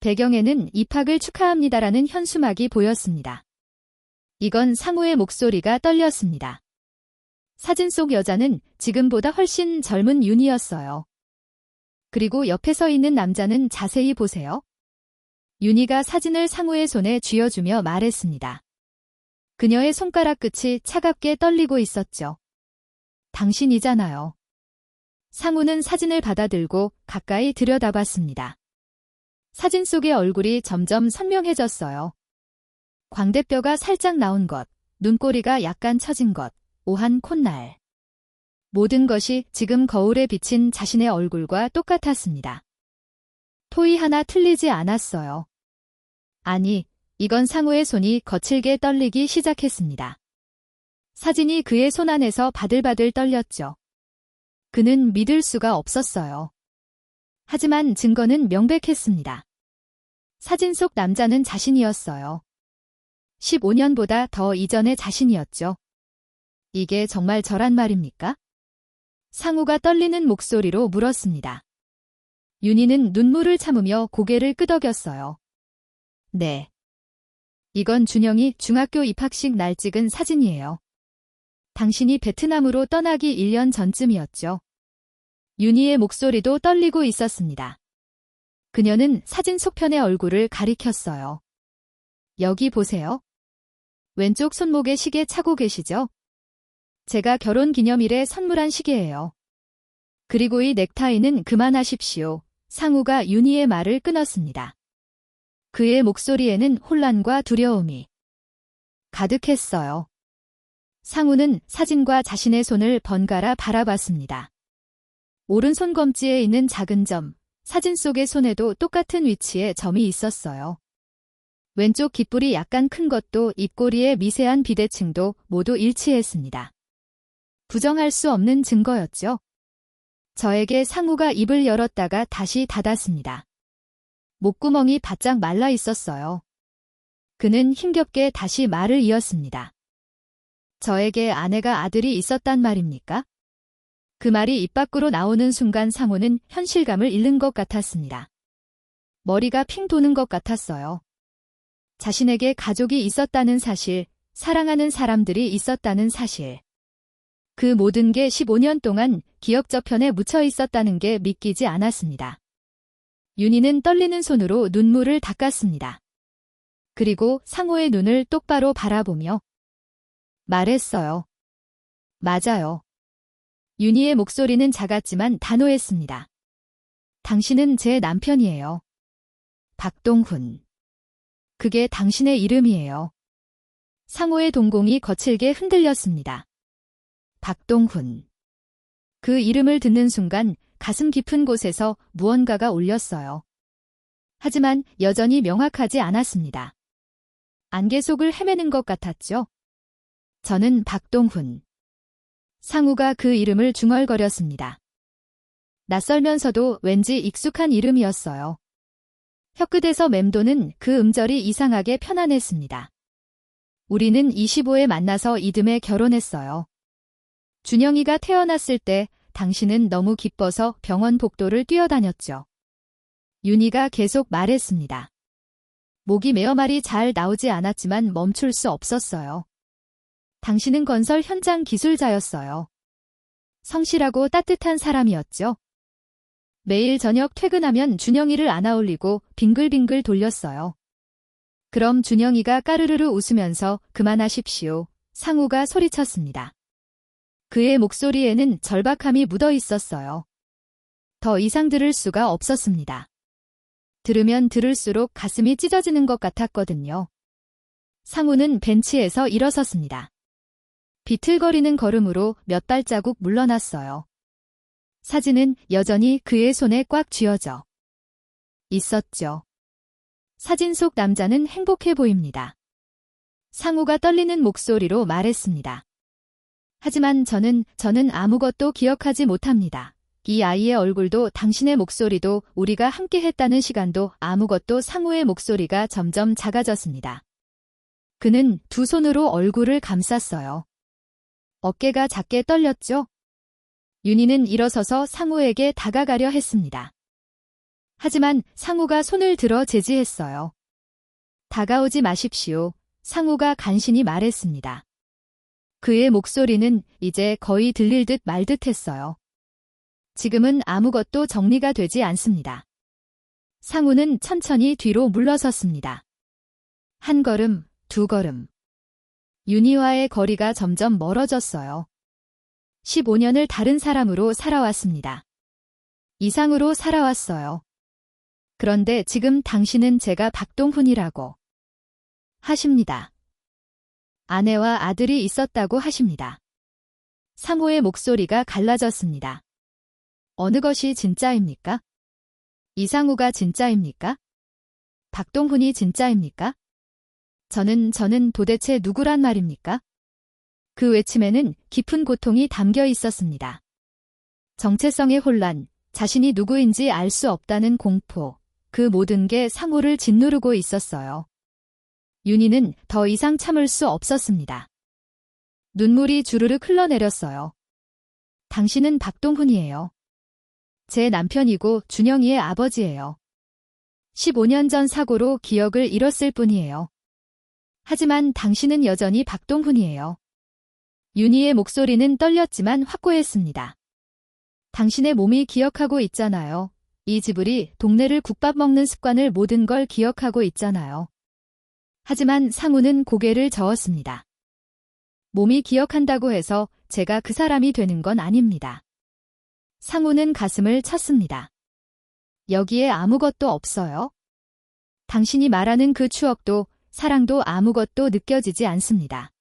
배경에는 입학을 축하합니다라는 현수막이 보였습니다. 이건 상우의 목소리가 떨렸습니다. 사진 속 여자는 지금보다 훨씬 젊은 윤희였어요. 그리고 옆에 서 있는 남자는 자세히 보세요. 윤희가 사진을 상우의 손에 쥐어주며 말했습니다. 그녀의 손가락 끝이 차갑게 떨리고 있었죠. 당신이잖아요. 상우는 사진을 받아들고 가까이 들여다봤습니다. 사진 속의 얼굴이 점점 선명해졌어요. 광대뼈가 살짝 나온 것, 눈꼬리가 약간 처진 것, 오한 콧날. 모든 것이 지금 거울에 비친 자신의 얼굴과 똑같았습니다. 토이 하나 틀리지 않았어요. 아니, 이건 상우의 손이 거칠게 떨리기 시작했습니다. 사진이 그의 손 안에서 바들바들 떨렸죠. 그는 믿을 수가 없었어요. 하지만 증거는 명백했습니다. 사진 속 남자는 자신이었어요. 15년보다 더 이전의 자신이었죠. 이게 정말 저란 말입니까? 상우가 떨리는 목소리로 물었습니다. 윤희는 눈물을 참으며 고개를 끄덕였어요. 네. 이건 준영이 중학교 입학식 날 찍은 사진이에요. 당신이 베트남으로 떠나기 1년 전쯤이었죠. 윤희의 목소리도 떨리고 있었습니다. 그녀는 사진 속편의 얼굴을 가리켰어요. 여기 보세요. 왼쪽 손목에 시계 차고 계시죠? 제가 결혼 기념일에 선물한 시계예요. 그리고 이 넥타이는 그만하십시오. 상우가 윤희의 말을 끊었습니다. 그의 목소리에는 혼란과 두려움이 가득했어요. 상우는 사진과 자신의 손을 번갈아 바라봤습니다. 오른손 검지에 있는 작은 점, 사진 속의 손에도 똑같은 위치에 점이 있었어요. 왼쪽 귓불이 약간 큰 것도 입꼬리의 미세한 비대칭도 모두 일치했습니다. 부정할 수 없는 증거였죠. 저에게 상우가 입을 열었다가 다시 닫았습니다. 목구멍이 바짝 말라 있었어요. 그는 힘겹게 다시 말을 이었습니다. 저에게 아내가 아들이 있었단 말입니까? 그 말이 입 밖으로 나오는 순간 상우는 현실감을 잃는 것 같았습니다. 머리가 핑 도는 것 같았어요. 자신에게 가족이 있었다는 사실, 사랑하는 사람들이 있었다는 사실. 그 모든 게 15년 동안 기억 저편에 묻혀 있었다는 게 믿기지 않았습니다. 윤희는 떨리는 손으로 눈물을 닦았습니다. 그리고 상호의 눈을 똑바로 바라보며 말했어요. 맞아요. 윤희의 목소리는 작았지만 단호했습니다. 당신은 제 남편이에요. 박동훈. 그게 당신의 이름이에요. 상호의 동공이 거칠게 흔들렸습니다. 박동훈. 그 이름을 듣는 순간 가슴 깊은 곳에서 무언가가 울렸어요. 하지만 여전히 명확하지 않았습니다. 안개 속을 헤매는 것 같았죠. 저는 박동훈. 상우가 그 이름을 중얼거렸습니다. 낯설면서도 왠지 익숙한 이름이었어요. 혀끝에서 맴도는 그 음절이 이상하게 편안했습니다. 우리는 25에 만나서 이듬해 결혼했어요. 준영이가 태어났을 때 당신은 너무 기뻐서 병원 복도를 뛰어다녔죠. 윤희가 계속 말했습니다. 목이 메어 말이 잘 나오지 않았지만 멈출 수 없었어요. 당신은 건설 현장 기술자였어요. 성실하고 따뜻한 사람이었죠. 매일 저녁 퇴근하면 준영이를 안아올리고 빙글빙글 돌렸어요. 그럼 준영이가 까르르르 웃으면서 그만하십시오. 상우가 소리쳤습니다. 그의 목소리에는 절박함이 묻어 있었어요. 더 이상 들을 수가 없었습니다. 들으면 들을수록 가슴이 찢어지는 것 같았거든요. 상우는 벤치에서 일어섰습니다. 비틀거리는 걸음으로 몇 발자국 물러났어요. 사진은 여전히 그의 손에 꽉 쥐어져 있었죠. 사진 속 남자는 행복해 보입니다. 상우가 떨리는 목소리로 말했습니다. 하지만 저는 아무것도 기억하지 못합니다. 이 아이의 얼굴도 당신의 목소리도 우리가 함께 했다는 시간도 아무것도. 상우의 목소리가 점점 작아졌습니다. 그는 두 손으로 얼굴을 감쌌어요. 어깨가 작게 떨렸죠? 윤희는 일어서서 상우에게 다가가려 했습니다. 하지만 상우가 손을 들어 제지했어요. 다가오지 마십시오. 상우가 간신히 말했습니다. 그의 목소리는 이제 거의 들릴 듯 말 듯 했어요. 지금은 아무것도 정리가 되지 않습니다. 상우는 천천히 뒤로 물러섰습니다. 한 걸음, 두 걸음. 윤희와의 거리가 점점 멀어졌어요. 15년을 다른 사람으로 살아왔습니다. 이상으로 살아왔어요. 그런데 지금 당신은 제가 박동훈이라고 하십니다. 아내와 아들이 있었다고 하십니다. 상호의 목소리가 갈라졌습니다. 어느 것이 진짜입니까? 이상우가 진짜입니까? 박동훈이 진짜입니까? 저는 도대체 누구란 말입니까? 그 외침에는 깊은 고통이 담겨 있었습니다. 정체성의 혼란, 자신이 누구인지 알 수 없다는 공포, 그 모든 게 상우를 짓누르고 있었어요. 윤희는 더 이상 참을 수 없었습니다. 눈물이 주르륵 흘러내렸어요. 당신은 박동훈이에요. 제 남편이고 준영이의 아버지예요. 15년 전 사고로 기억을 잃었을 뿐이에요. 하지만 당신은 여전히 박동훈이에요. 윤희의 목소리는 떨렸지만 확고했습니다. 당신의 몸이 기억하고 있잖아요. 이 지불이 동네를 국밥 먹는 습관을 모든 걸 기억하고 있잖아요. 하지만 상우는 고개를 저었습니다. 몸이 기억한다고 해서 제가 그 사람이 되는 건 아닙니다. 상우는 가슴을 쳤습니다. 여기에 아무것도 없어요. 당신이 말하는 그 추억도 사랑도 아무것도 느껴지지 않습니다.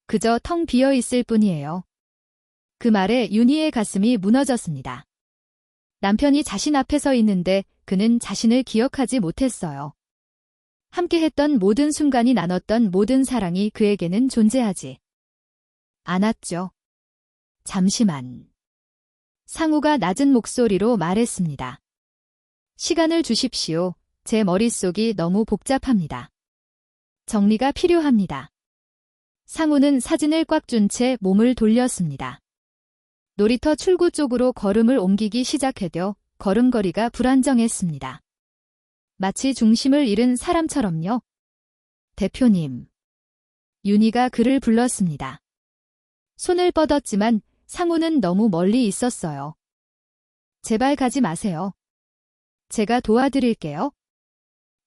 그저 텅 비어 있을 뿐이에요. 그 말에 윤희의 가슴이 무너졌습니다. 남편이 자신 앞에 서 있는데 그는 자신을 기억하지 못했어요. 함께했던 모든 순간이 나눴던 모든 사랑이 그에게는 존재하지 않았죠. 잠시만. 상우가 낮은 목소리로 말했습니다. 시간을 주십시오. 제 머릿속이 너무 복잡합니다. 정리가 필요합니다. 상우는 사진을 꽉 준 채 몸을 돌렸습니다. 놀이터 출구 쪽으로 걸음을 옮기기 시작해도 걸음걸이가 불안정했습니다. 마치 중심을 잃은 사람처럼요. 대표님. 윤희가 그를 불렀습니다. 손을 뻗었지만 상우는 너무 멀리 있었어요. 제발 가지 마세요. 제가 도와드릴게요.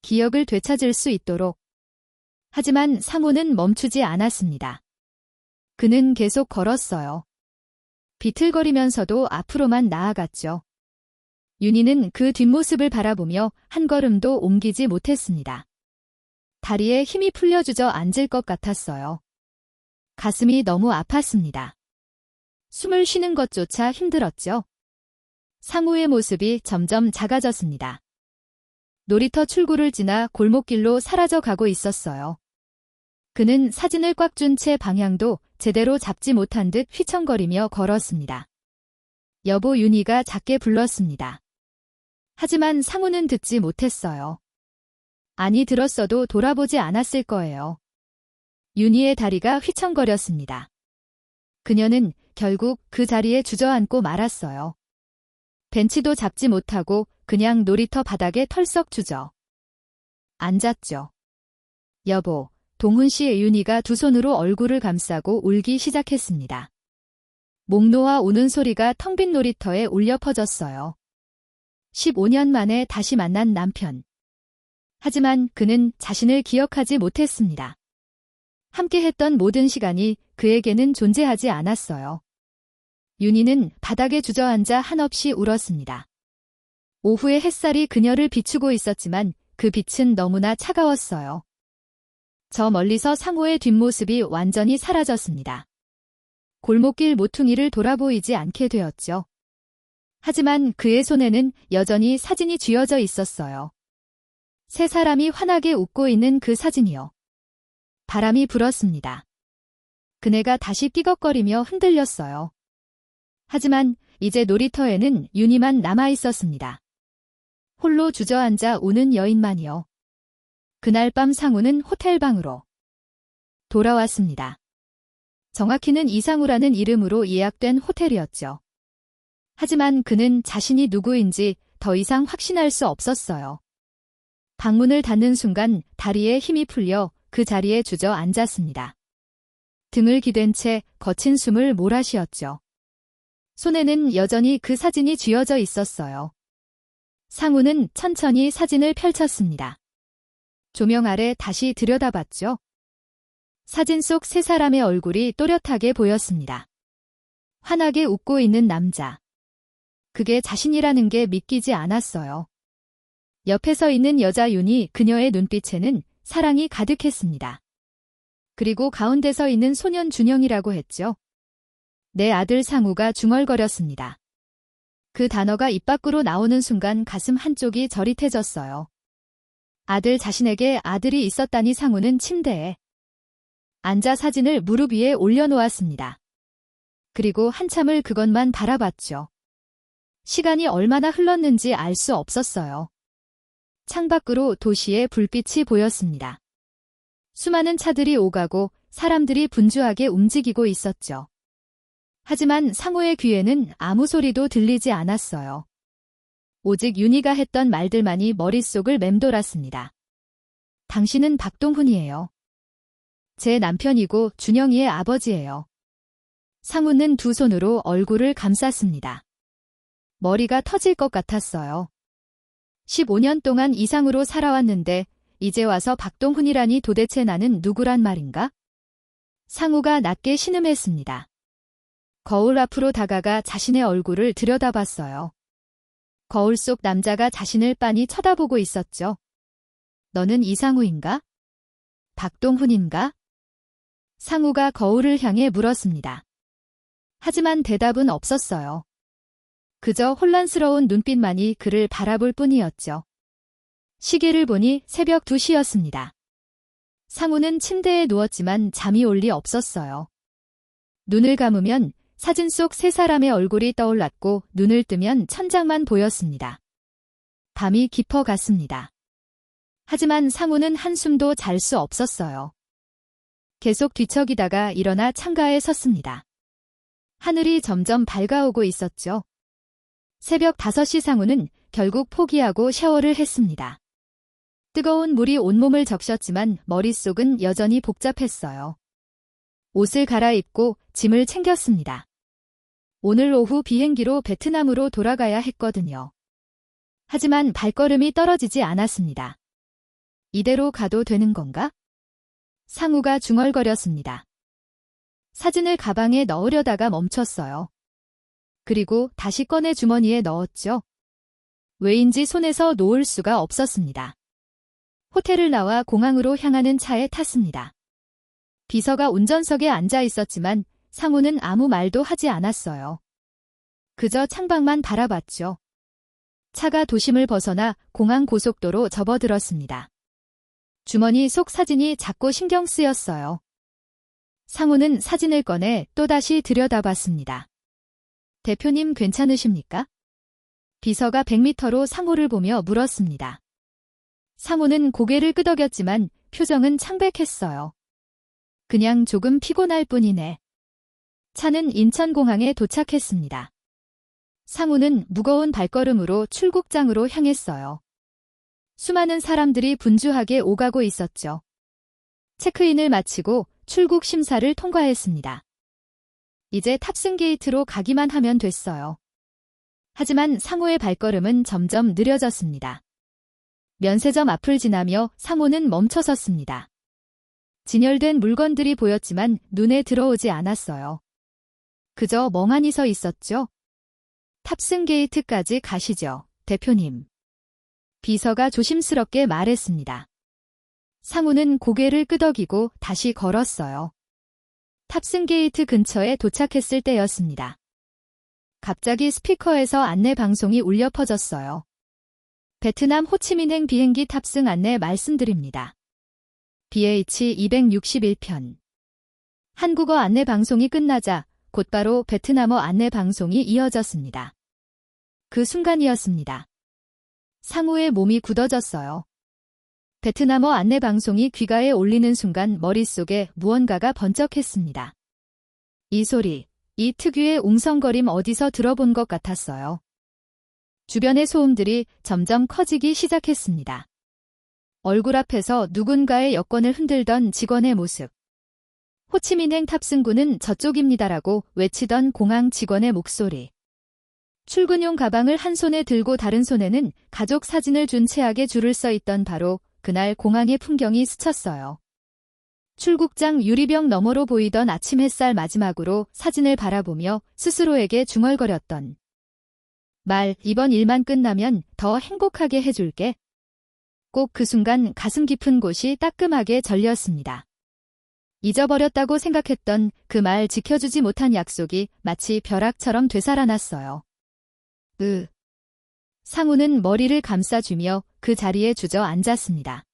기억을 되찾을 수 있도록. 하지만 상우는 멈추지 않았습니다. 그는 계속 걸었어요. 비틀거리면서도 앞으로만 나아갔죠. 윤희는 그 뒷모습을 바라보며 한 걸음도 옮기지 못했습니다. 다리에 힘이 풀려 주저앉을 것 같았어요. 가슴이 너무 아팠습니다. 숨을 쉬는 것조차 힘들었죠. 상우의 모습이 점점 작아졌습니다. 놀이터 출구를 지나 골목길로 사라져 가고 있었어요. 그는 사진을 꽉 쥔 채 방향도 제대로 잡지 못한 듯 휘청거리며 걸었습니다. 여보 윤희가 작게 불렀습니다. 하지만 상우는 듣지 못했어요. 아니 들었어도 돌아보지 않았을 거예요. 윤희의 다리가 휘청거렸습니다. 그녀는 결국 그 자리에 주저앉고 말았어요. 벤치도 잡지 못하고 그냥 놀이터 바닥에 털썩 주저 앉았죠. 여보, 동훈 씨의 윤희가 두 손으로 얼굴을 감싸고 울기 시작했습니다. 목 놓아 우는 소리가 텅 빈 놀이터에 울려 퍼졌어요. 15년 만에 다시 만난 남편. 하지만 그는 자신을 기억하지 못했습니다. 함께했던 모든 시간이 그에게는 존재하지 않았어요. 윤희는 바닥에 주저앉아 한없이 울었습니다. 오후의 햇살이 그녀를 비추고 있었지만 그 빛은 너무나 차가웠어요. 저 멀리서 상우의 뒷모습이 완전히 사라졌습니다. 골목길 모퉁이를 돌아보이지 않게 되었죠. 하지만 그의 손에는 여전히 사진이 쥐어져 있었어요. 세 사람이 환하게 웃고 있는 그 사진이요. 바람이 불었습니다. 그네가 다시 삐걱거리며 흔들렸어요. 하지만 이제 놀이터에는 윤희만 남아 있었습니다. 홀로 주저앉아 우는 여인만이요. 그날 밤 상우는 호텔방으로 돌아왔습니다. 정확히는 이상우라는 이름으로 예약된 호텔이었죠. 하지만 그는 자신이 누구인지 더 이상 확신할 수 없었어요. 방문을 닫는 순간 다리에 힘이 풀려 그 자리에 주저앉았습니다. 등을 기댄 채 거친 숨을 몰아쉬었죠. 손에는 여전히 그 사진이 쥐어져 있었어요. 상우는 천천히 사진을 펼쳤습니다. 조명 아래 다시 들여다봤죠. 사진 속 세 사람의 얼굴이 또렷하게 보였습니다. 환하게 웃고 있는 남자. 그게 자신이라는 게 믿기지 않았어요. 옆에 서 있는 여자 윤희, 그녀의 눈빛에는 사랑이 가득했습니다. 그리고 가운데 서 있는 소년 준영이라고 했죠. 내 아들 상우가 중얼거렸습니다. 그 단어가 입 밖으로 나오는 순간 가슴 한쪽이 저릿해졌어요. 아들 자신에게 아들이 있었다니. 상우는 침대에 앉아 사진을 무릎 위에 올려놓았습니다. 그리고 한참을 그것만 바라봤죠. 시간이 얼마나 흘렀는지 알 수 없었어요. 창밖으로 도시의 불빛이 보였습니다. 수많은 차들이 오가고 사람들이 분주하게 움직이고 있었죠. 하지만 상우의 귀에는 아무 소리도 들리지 않았어요. 오직 윤희가 했던 말들만이 머릿속을 맴돌았습니다. 당신은 박동훈이에요. 제 남편이고 준영이의 아버지예요. 상우는 두 손으로 얼굴을 감쌌습니다. 머리가 터질 것 같았어요. 15년 동안 이상으로 살아왔는데 이제 와서 박동훈이라니 도대체 나는 누구란 말인가? 상우가 낮게 신음했습니다. 거울 앞으로 다가가 자신의 얼굴을 들여다봤어요. 거울 속 남자가 자신을 빤히 쳐다보고 있었죠. 너는 이상우인가? 박동훈인가? 상우가 거울을 향해 물었습니다. 하지만 대답은 없었어요. 그저 혼란스러운 눈빛만이 그를 바라볼 뿐이었죠. 시계를 보니 새벽 2시였습니다. 상우는 침대에 누웠지만 잠이 올 리 없었어요. 눈을 감으면 사진 속 세 사람의 얼굴이 떠올랐고 눈을 뜨면 천장만 보였습니다. 밤이 깊어갔습니다. 하지만 상우는 한숨도 잘 수 없었어요. 계속 뒤척이다가 일어나 창가에 섰습니다. 하늘이 점점 밝아오고 있었죠. 새벽 5시. 상우는 결국 포기하고 샤워를 했습니다. 뜨거운 물이 온몸을 적셨지만 머릿속은 여전히 복잡했어요. 옷을 갈아입고 짐을 챙겼습니다. 오늘 오후 비행기로 베트남으로 돌아가야 했거든요. 하지만 발걸음이 떨어지지 않았습니다. 이대로 가도 되는 건가? 상우가 중얼거렸습니다. 사진을 가방에 넣으려다가 멈췄어요. 그리고 다시 꺼내 주머니에 넣었죠. 왜인지 손에서 놓을 수가 없었습니다. 호텔을 나와 공항으로 향하는 차에 탔습니다. 비서가 운전석에 앉아 있었지만 상우는 아무 말도 하지 않았어요. 그저 창밖만 바라봤죠. 차가 도심을 벗어나 공항 고속도로 접어들었습니다. 주머니 속 사진이 자꾸 신경 쓰였어요. 상우는 사진을 꺼내 또다시 들여다봤습니다. 대표님 괜찮으십니까? 비서가 100m로 상우를 보며 물었습니다. 상우는 고개를 끄덕였지만 표정은 창백했어요. 그냥 조금 피곤할 뿐이네. 차는 인천공항에 도착했습니다. 상우는 무거운 발걸음으로 출국장으로 향했어요. 수많은 사람들이 분주하게 오가고 있었죠. 체크인을 마치고 출국 심사를 통과했습니다. 이제 탑승 게이트로 가기만 하면 됐어요. 하지만 상우의 발걸음은 점점 느려졌습니다. 면세점 앞을 지나며 상우는 멈춰섰습니다. 진열된 물건들이 보였지만 눈에 들어오지 않았어요. 그저 멍하니 서 있었죠. 탑승 게이트까지 가시죠, 대표님. 비서가 조심스럽게 말했습니다. 상우는 고개를 끄덕이고 다시 걸었어요. 탑승 게이트 근처에 도착했을 때였습니다. 갑자기 스피커에서 안내 방송이 울려 퍼졌어요. 베트남 호치민행 비행기 탑승 안내 말씀드립니다. BH261편. 한국어 안내 방송이 끝나자 곧바로 베트남어 안내 방송이 이어졌습니다. 그 순간이었습니다. 상우의 몸이 굳어졌어요. 베트남어 안내 방송이 귀가에 올리는 순간 머릿속에 무언가가 번쩍했습니다. 이 소리, 이 특유의 웅성거림 어디서 들어본 것 같았어요. 주변의 소음들이 점점 커지기 시작했습니다. 얼굴 앞에서 누군가의 여권을 흔들던 직원의 모습. 호치민행 탑승구는 저쪽입니다라고 외치던 공항 직원의 목소리. 출근용 가방을 한 손에 들고 다른 손에는 가족 사진을 준 채하게 줄을 서 있던 바로 그날 공항의 풍경이 스쳤어요. 출국장 유리병 너머로 보이던 아침 햇살 마지막으로 사진을 바라보며 스스로에게 중얼거렸던 말, 이번 일만 끝나면 더 행복하게 해줄게. 꼭 그 순간 가슴 깊은 곳이 따끔하게 절렸습니다. 잊어버렸다고 생각했던 그 말 지켜주지 못한 약속이 마치 벼락처럼 되살아났어요. 상우는 머리를 감싸주며 그 자리에 주저앉았습니다.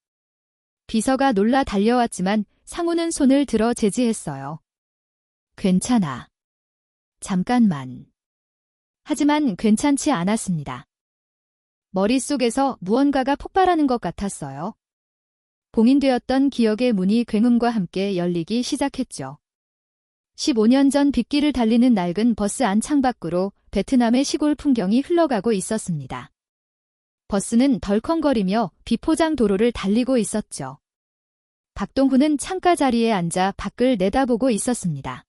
비서가 놀라 달려왔지만 상우는 손을 들어 제지했어요. 괜찮아. 잠깐만. 하지만 괜찮지 않았습니다. 머릿속에서 무언가가 폭발하는 것 같았어요. 봉인되었던 기억의 문이 굉음과 함께 열리기 시작했죠. 15년 전 빗길을 달리는 낡은 버스 안 창밖으로 베트남의 시골 풍경이 흘러가고 있었습니다. 버스는 덜컹거리며 비포장 도로를 달리고 있었죠. 박동훈은 창가 자리에 앉아 밖을 내다보고 있었습니다.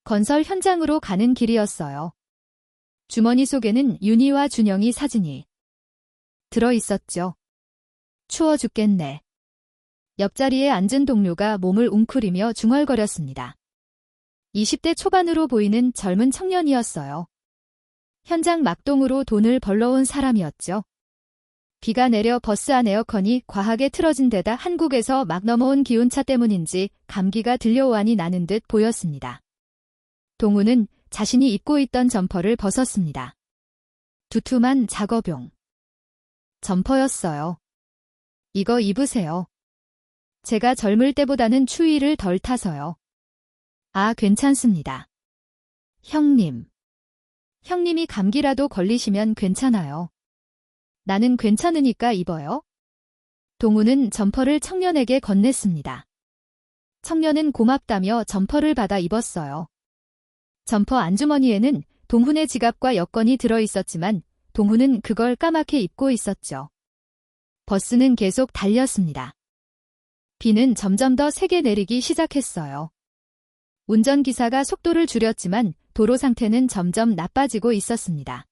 건설 현장으로 가는 길이었어요. 주머니 속에는 윤희와 준영이 사진이 들어 있었죠. 추워 죽겠네. 옆자리에 앉은 동료가 몸을 웅크리며 중얼거렸습니다. 20대 초반으로 보이는 젊은 청년이었어요. 현장 막동으로 돈을 벌러온 사람이었죠. 비가 내려 버스 안 에어컨이 과하게 틀어진 데다 한국에서 막 넘어온 기온차 때문인지 감기가 들려오하니 나는 듯 보였습니다. 동우는 자신이 입고 있던 점퍼를 벗었습니다. 두툼한 작업용 점퍼였어요. 이거 입으세요. 제가 젊을 때보다는 추위를 덜 타서요. 아, 괜찮습니다. 형님. 형님이 감기라도 걸리시면 괜찮아요. 나는 괜찮으니까 입어요. 동우는 점퍼를 청년에게 건넸습니다. 청년은 고맙다며 점퍼를 받아 입었어요. 점퍼 안주머니에는 동훈의 지갑과 여권이 들어 있었지만 동훈은 그걸 까맣게 입고 있었죠. 버스는 계속 달렸습니다. 비는 점점 더 세게 내리기 시작했어요. 운전기사가 속도를 줄였지만 도로 상태는 점점 나빠지고 있었습니다.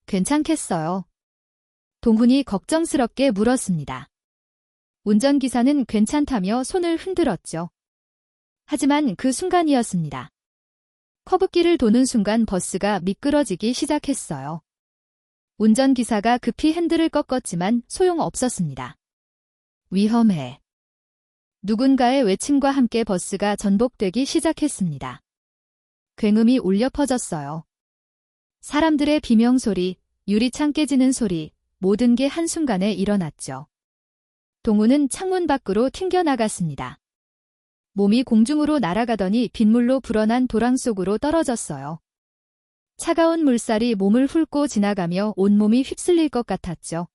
괜찮겠어요? 동훈이 걱정스럽게 물었습니다. 운전기사는 괜찮다며 손을 흔들었죠. 하지만 그 순간이었습니다. 커브길을 도는 순간 버스가 미끄러지기 시작했어요. 운전기사가 급히 핸들을 꺾었지만 소용없었습니다. 위험해. 누군가의 외침과 함께 버스가 전복되기 시작했습니다. 굉음이 울려 퍼졌어요. 사람들의 비명소리, 유리창 깨지는 소리, 모든 게 한순간에 일어났죠. 동훈은 창문 밖으로 튕겨나갔습니다. 몸이 공중으로 날아가더니 빗물로 불어난 도랑 속으로 떨어졌어요. 차가운 물살이 몸을 훑고 지나가며 온몸이 휩쓸릴 것 같았죠.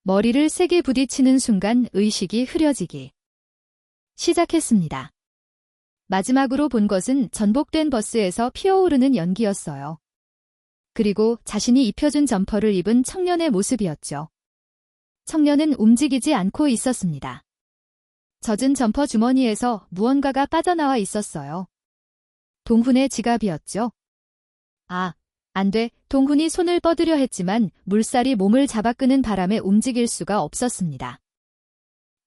머리를 세게 부딪히는 순간 의식이 흐려지기 시작했습니다. 마지막으로 본 것은 전복된 버스에서 피어오르는 연기였어요. 그리고 자신이 입혀준 점퍼를 입은 청년의 모습이었죠. 청년은 움직이지 않고 있었습니다. 젖은 점퍼 주머니에서 무언가가 빠져나와 있었어요. 동훈의 지갑이었죠. 아, 안 돼. 동훈이 손을 뻗으려 했지만 물살이 몸을 잡아끄는 바람에 움직일 수가 없었습니다.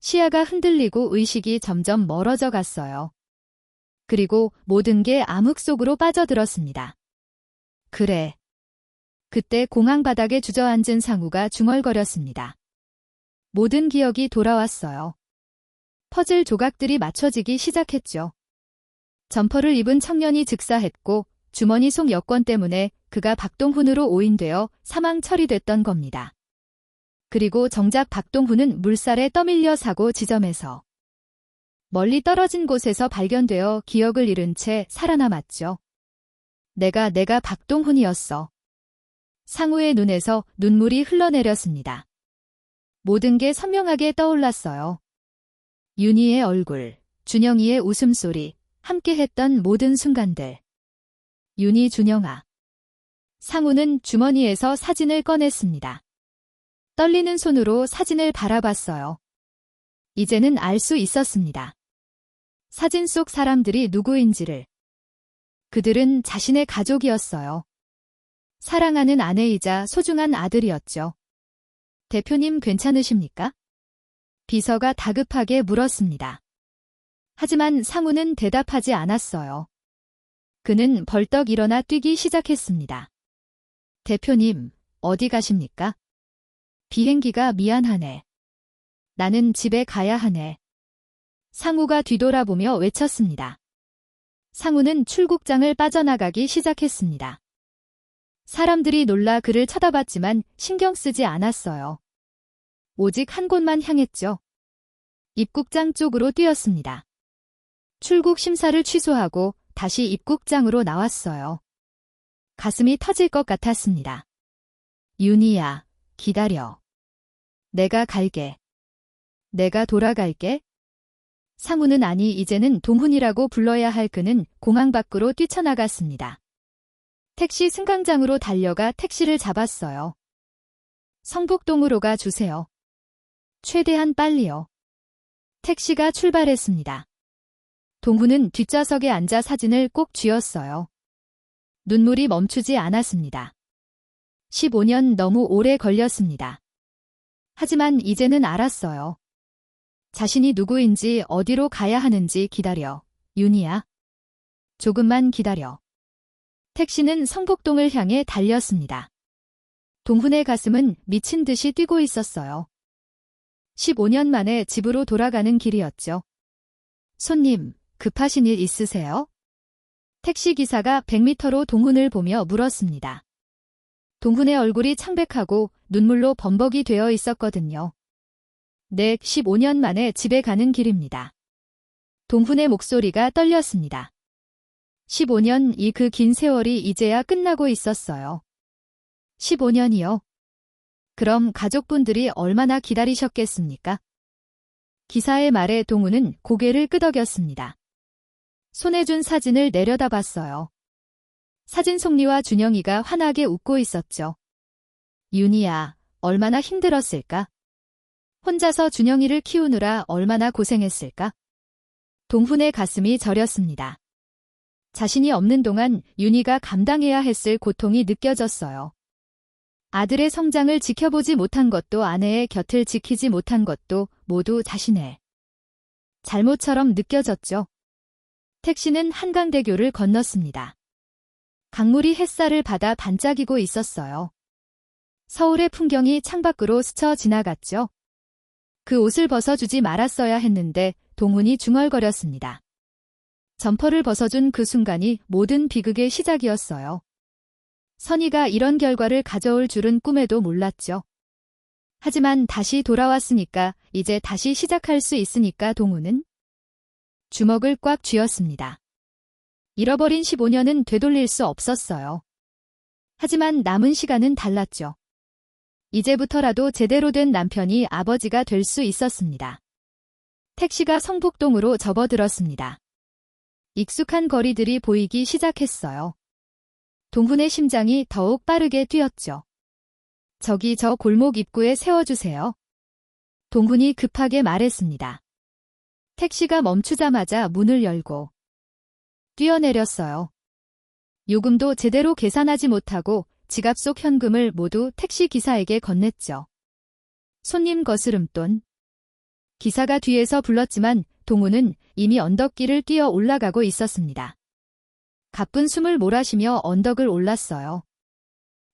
시야가 흔들리고 의식이 점점 멀어져 갔어요. 그리고 모든 게 암흑 속으로 빠져들었습니다. 그래. 그때 공항 바닥에 주저앉은 상우가 중얼거렸습니다. 모든 기억이 돌아왔어요. 퍼즐 조각들이 맞춰지기 시작했죠. 점퍼를 입은 청년이 즉사했고 주머니 속 여권 때문에 그가 박동훈으로 오인되어 사망 처리됐던 겁니다. 그리고 정작 박동훈은 물살에 떠밀려 사고 지점에서 멀리 떨어진 곳에서 발견되어 기억을 잃은 채 살아남았죠. 내가 박동훈이었어. 상우의 눈에서 눈물이 흘러내렸습니다. 모든 게 선명하게 떠올랐어요. 윤희의 얼굴, 준영이의 웃음소리, 함께했던 모든 순간들. 윤희 준영아. 상우는 주머니에서 사진을 꺼냈습니다. 떨리는 손으로 사진을 바라봤어요. 이제는 알 수 있었습니다. 사진 속 사람들이 누구인지를. 그들은 자신의 가족이었어요. 사랑하는 아내이자 소중한 아들이었죠. 대표님 괜찮으십니까? 비서가 다급하게 물었습니다. 하지만 상우는 대답하지 않았어요. 그는 벌떡 일어나 뛰기 시작했습니다. 대표님, 어디 가십니까? 비행기가 미안하네. 나는 집에 가야 하네. 상우가 뒤돌아보며 외쳤습니다. 상우는 출국장을 빠져나가기 시작했습니다. 사람들이 놀라 그를 쳐다봤지만 신경 쓰지 않았어요. 오직 한 곳만 향했죠. 입국장 쪽으로 뛰었습니다. 출국 심사를 취소하고 다시 입국장으로 나왔어요. 가슴이 터질 것 같았습니다. 윤희야, 기다려. 내가 갈게. 내가 돌아갈게. 상우는 아니 이제는 동훈이라고 불러야 할 그는 공항 밖으로 뛰쳐나갔습니다. 택시 승강장으로 달려가 택시를 잡았어요. 성북동으로 가 주세요. 최대한 빨리요. 택시가 출발했습니다. 동훈은 뒷좌석에 앉아 사진을 꼭 쥐었어요. 눈물이 멈추지 않았습니다. 15년 너무 오래 걸렸습니다. 하지만 이제는 알았어요. 자신이 누구인지 어디로 가야 하는지 기다려. 윤희야. 조금만 기다려. 택시는 성북동을 향해 달렸습니다. 동훈의 가슴은 미친 듯이 뛰고 있었어요. 15년 만에 집으로 돌아가는 길이었죠. 손님, 급하신 일 있으세요? 택시기사가 100m로 동훈을 보며 물었습니다. 동훈의 얼굴이 창백하고 눈물로 범벅이 되어 있었거든요. 네, 15년 만에 집에 가는 길입니다. 동훈의 목소리가 떨렸습니다. 15년 이 그 긴 세월이 이제야 끝나고 있었어요. 15년이요? 그럼 가족분들이 얼마나 기다리셨겠습니까? 기사의 말에 동훈은 고개를 끄덕였습니다. 손에 준 사진을 내려다봤어요. 사진 속리와 준영이가 환하게 웃고 있었죠. 윤희야, 얼마나 힘들었을까? 혼자서 준영이를 키우느라 얼마나 고생했을까? 동훈의 가슴이 저렸습니다. 자신이 없는 동안 윤희가 감당해야 했을 고통이 느껴졌어요. 아들의 성장을 지켜보지 못한 것도 아내의 곁을 지키지 못한 것도 모두 자신의 잘못처럼 느껴졌죠. 택시는 한강대교를 건넜습니다. 강물이 햇살을 받아 반짝이고 있었어요. 서울의 풍경이 창밖으로 스쳐 지나갔죠. 그 옷을 벗어주지 말았어야 했는데 동훈이 중얼거렸습니다. 점퍼를 벗어준 그 순간이 모든 비극의 시작이었어요. 선희가 이런 결과를 가져올 줄은 꿈에도 몰랐죠. 하지만 다시 돌아왔으니까 이제 다시 시작할 수 있으니까 동훈은 주먹을 꽉 쥐었습니다. 잃어버린 15년은 되돌릴 수 없었어요. 하지만 남은 시간은 달랐죠. 이제부터라도 제대로 된 남편이 아버지가 될 수 있었습니다. 택시가 성북동으로 접어들었습니다. 익숙한 거리들이 보이기 시작했어요. 동훈의 심장이 더욱 빠르게 뛰었죠. 저기 저 골목 입구에 세워주세요. 동훈이 급하게 말했습니다. 택시가 멈추자마자 문을 열고 뛰어내렸어요. 요금도 제대로 계산하지 못하고 지갑 속 현금을 모두 택시 기사에게 건넸죠. 손님 거스름돈. 기사가 뒤에서 불렀지만 동훈은 이미 언덕길을 뛰어 올라가고 있었습니다. 가쁜 숨을 몰아쉬며 언덕을 올랐어요.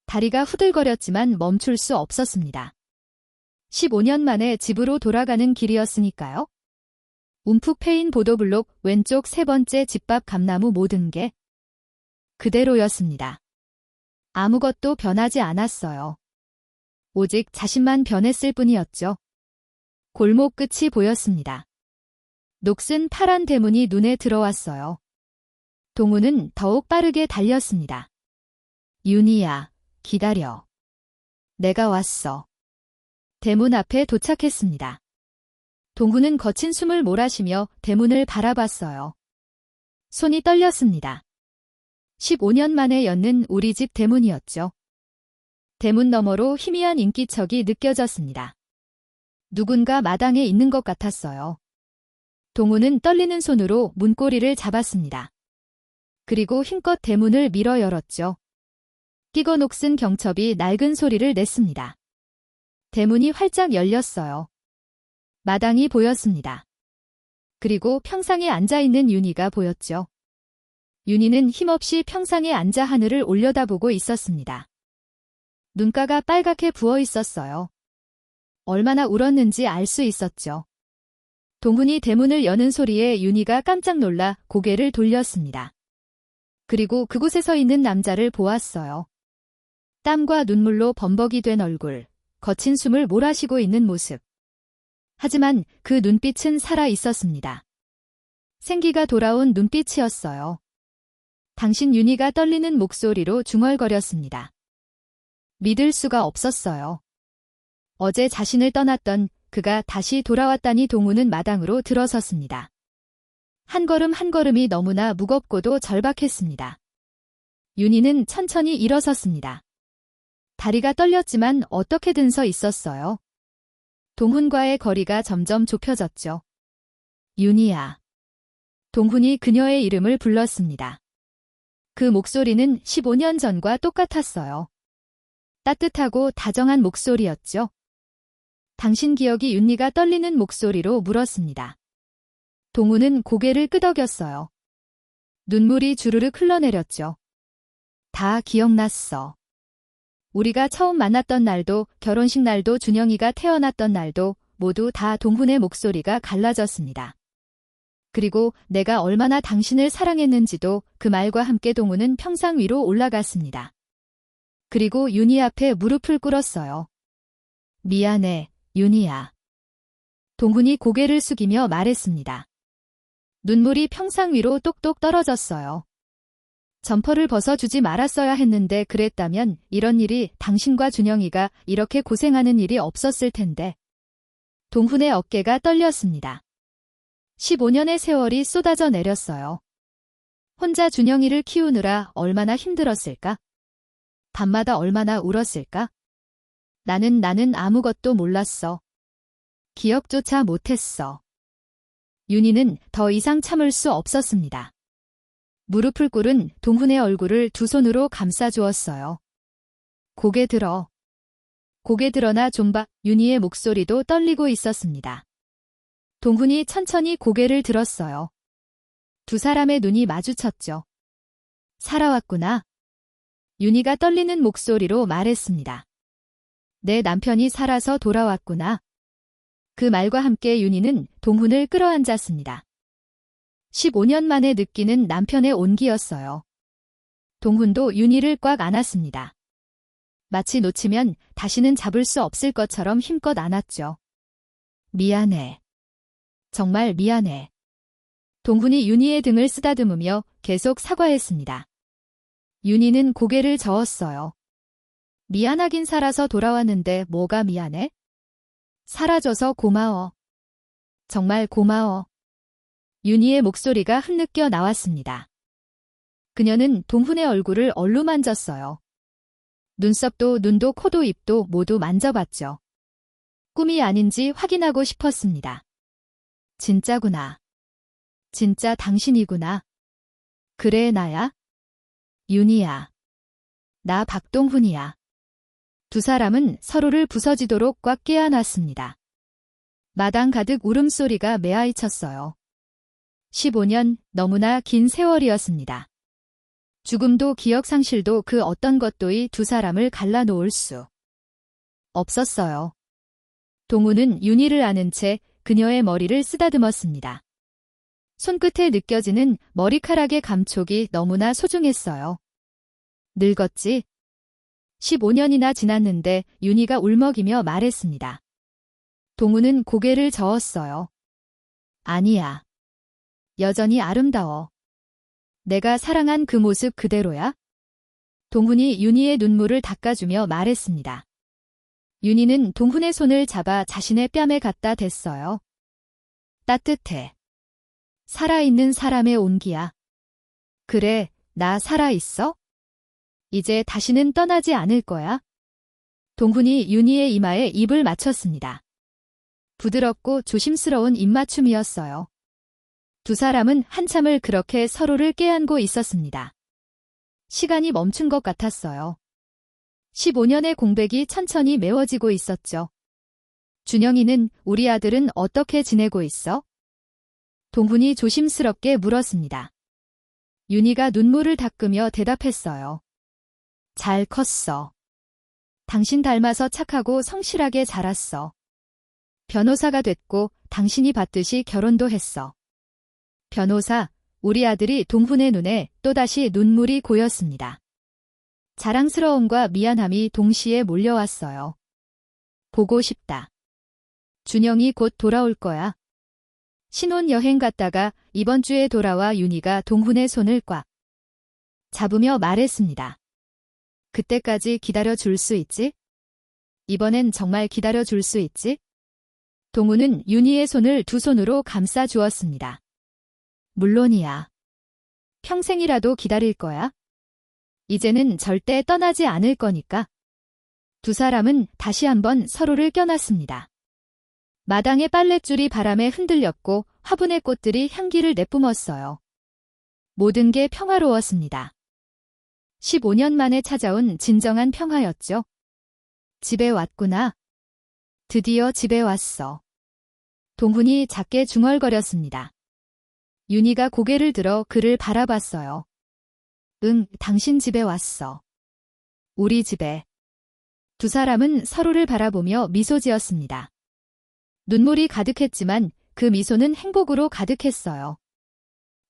다리가 후들거렸지만 멈출 수 없었습니다. 15년 만에 집으로 돌아가는 길이었으니까요. 움푹 패인 보도블록 왼쪽 세 번째 집밥 감나무 모든 게 그대로였습니다. 아무것도 변하지 않았어요. 오직 자신만 변했을 뿐이었죠. 골목 끝이 보였습니다. 녹슨 파란 대문이 눈에 들어왔어요. 동훈은 더욱 빠르게 달렸습니다. 윤희야, 기다려. 내가 왔어. 대문 앞에 도착했습니다. 동훈은 거친 숨을 몰아쉬며 대문을 바라봤어요. 손이 떨렸습니다. 15년 만에 여는 우리 집 대문이었죠. 대문 너머로 희미한 인기척이 느껴졌습니다. 누군가 마당에 있는 것 같았어요. 동훈은 떨리는 손으로 문고리를 잡았습니다. 그리고 힘껏 대문을 밀어 열었죠. 끼고 녹슨 경첩이 낡은 소리를 냈습니다. 대문이 활짝 열렸어요. 마당이 보였습니다. 그리고 평상에 앉아있는 윤희가 보였죠. 윤희는 힘없이 평상에 앉아 하늘을 올려다보고 있었습니다. 눈가가 빨갛게 부어 있었어요. 얼마나 울었는지 알 수 있었죠. 동훈이 대문을 여는 소리에 윤희가 깜짝 놀라 고개를 돌렸습니다. 그리고 그곳에 서 있는 남자를 보았어요. 땀과 눈물로 범벅이 된 얼굴, 거친 숨을 몰아쉬고 있는 모습. 하지만 그 눈빛은 살아 있었습니다. 생기가 돌아온 눈빛이었어요. 당신 윤희가 떨리는 목소리로 중얼거렸습니다. 믿을 수가 없었어요. 어제 자신을 떠났던 그가 다시 돌아왔다니. 동훈은 마당으로 들어섰습니다. 한 걸음 한 걸음이 너무나 무겁고도 절박했습니다. 윤희는 천천히 일어섰습니다. 다리가 떨렸지만 어떻게든 서 있었어요. 동훈과의 거리가 점점 좁혀졌죠. 윤희야. 동훈이 그녀의 이름을 불렀습니다. 그 목소리는 15년 전과 똑같았어요. 따뜻하고 다정한 목소리였죠. 당신 기억이? 윤희가 떨리는 목소리로 물었습니다. 동훈은 고개를 끄덕였어요. 눈물이 주르륵 흘러내렸죠. 다 기억났어. 우리가 처음 만났던 날도, 결혼식 날도, 준영이가 태어났던 날도 모두 다 동훈의 목소리가 갈라졌습니다. 그리고 내가 얼마나 당신을 사랑했는지도 그 말과 함께 동훈은 평상 위로 올라갔습니다. 그리고 윤희 앞에 무릎을 꿇었어요. 미안해, 윤희야. 동훈이 고개를 숙이며 말했습니다. 눈물이 평상 위로 똑똑 떨어졌어요. 점퍼를 벗어주지 말았어야 했는데 그랬다면 이런 일이, 당신과 준영이가 이렇게 고생하는 일이 없었을 텐데. 동훈의 어깨가 떨렸습니다. 15년의 세월이 쏟아져 내렸어요. 혼자 준영이를 키우느라 얼마나 힘들었을까? 밤마다 얼마나 울었을까? 나는 아무것도 몰랐어. 기억조차 못했어. 윤희는 더 이상 참을 수 없었습니다. 무릎을 꿇은 동훈의 얼굴을 두 손으로 감싸주었어요. 고개 들어. 고개 들어나 좀 봐. 윤희의 목소리도 떨리고 있었습니다. 동훈이 천천히 고개를 들었어요. 두 사람의 눈이 마주쳤죠. 살아왔구나. 윤희가 떨리는 목소리로 말했습니다. 내 남편이 살아서 돌아왔구나. 그 말과 함께 윤희는 동훈을 끌어안았습니다. 15년 만에 느끼는 남편의 온기였어요. 동훈도 윤희를 꽉 안았습니다. 마치 놓치면 다시는 잡을 수 없을 것처럼 힘껏 안았죠. 미안해. 정말 미안해. 동훈이 윤희의 등을 쓰다듬으며 계속 사과했습니다. 윤희는 고개를 저었어요. 미안하긴 살아서 돌아왔는데 뭐가 미안해? 살아줘서 고마워. 정말 고마워. 윤희의 목소리가 흐느껴 나왔습니다. 그녀는 동훈의 얼굴을 얼루만졌어요. 눈썹도 눈도 코도 입도 모두 만져봤죠. 꿈이 아닌지 확인하고 싶었습니다. 진짜구나. 진짜 당신이구나. 그래 나야? 윤희야. 나 박동훈이야. 두 사람은 서로를 부서지도록 꽉 껴안았습니다. 마당 가득 울음소리가 매아이쳤어요. 15년 너무나 긴 세월이었습니다. 죽음도 기억 상실도 그 어떤 것도 이 두 사람을 갈라놓을 수 없었어요. 동훈은 윤희를 안은 채 그녀의 머리를 쓰다듬었습니다. 손끝에 느껴지는 머리카락의 감촉이 너무나 소중했어요. 늙었지? 15년이나 지났는데 윤희가 울먹이며 말했습니다. 동훈은 고개를 저었어요. 아니야. 여전히 아름다워. 내가 사랑한 그 모습 그대로야? 동훈이 윤희의 눈물을 닦아주며 말했습니다. 윤희는 동훈의 손을 잡아 자신의 뺨에 갖다 댔어요. 따뜻해. 살아있는 사람의 온기야. 그래, 나 살아있어? 이제 다시는 떠나지 않을 거야. 동훈이 윤희의 이마에 입을 맞췄습니다. 부드럽고 조심스러운 입맞춤이었어요. 두 사람은 한참을 그렇게 서로를 껴안고 있었습니다. 시간이 멈춘 것 같았어요. 15년의 공백이 천천히 메워지고 있었죠. 준영이는 우리 아들은 어떻게 지내고 있어? 동훈이 조심스럽게 물었습니다. 윤희가 눈물을 닦으며 대답했어요. 잘 컸어. 당신 닮아서 착하고 성실하게 자랐어. 변호사가 됐고 당신이 받듯이 결혼도 했어. 변호사, 우리 아들이 동훈의 눈에 또다시 눈물이 고였습니다. 자랑스러움과 미안함이 동시에 몰려왔어요. 보고 싶다. 준영이 곧 돌아올 거야. 신혼여행 갔다가 이번 주에 돌아와 윤희가 동훈의 손을 꽉 잡으며 말했습니다. 그때까지 기다려줄 수 있지? 이번엔 정말 기다려줄 수 있지? 동훈은 윤희의 손을 두 손으로 감싸 주었습니다. 물론이야. 평생이라도 기다릴 거야. 이제는 절대 떠나지 않을 거니까. 두 사람은 다시 한번 서로를 껴놨습니다. 마당의 빨랫줄이 바람에 흔들렸고 화분의 꽃들이 향기를 내뿜었어요. 모든 게 평화로웠습니다. 15년 만에 찾아온 진정한 평화였죠. 집에 왔구나. 드디어 집에 왔어. 동훈이 작게 중얼거렸습니다. 윤희가 고개를 들어 그를 바라봤어요. 응, 당신 집에 왔어. 우리 집에. 두 사람은 서로를 바라보며 미소 지었습니다. 눈물이 가득했지만 그 미소는 행복으로 가득했어요.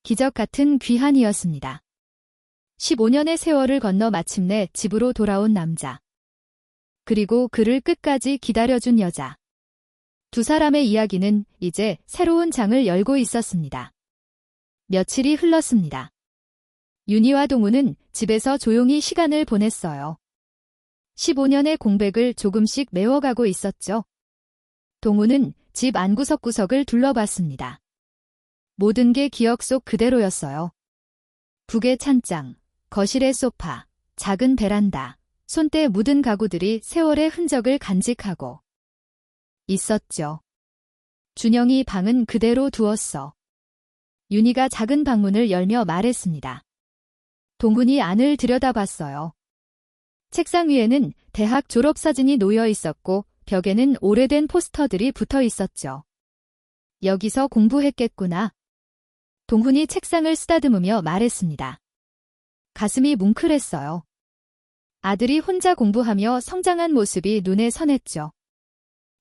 기적 같은 귀한이었습니다. 15년의 세월을 건너 마침내 집으로 돌아온 남자. 그리고 그를 끝까지 기다려준 여자. 두 사람의 이야기는 이제 새로운 장을 열고 있었습니다. 며칠이 흘렀습니다. 윤희와 동훈은 집에서 조용히 시간을 보냈어요. 15년의 공백을 조금씩 메워가고 있었죠. 동훈은 집 안구석구석을 둘러봤습니다. 모든 게 기억 속 그대로였어요. 북의 찬장, 거실의 소파, 작은 베란다, 손때 묻은 가구들이 세월의 흔적을 간직하고 있었죠. 준영이 방은 그대로 두었어. 윤희가 작은 방문을 열며 말했습니다. 동훈이 안을 들여다봤어요. 책상 위에는 대학 졸업사진이 놓여 있었고 벽에는 오래된 포스터들이 붙어 있었죠. 여기서 공부했겠구나. 동훈이 책상을 쓰다듬으며 말했습니다. 가슴이 뭉클했어요. 아들이 혼자 공부하며 성장한 모습이 눈에 선했죠.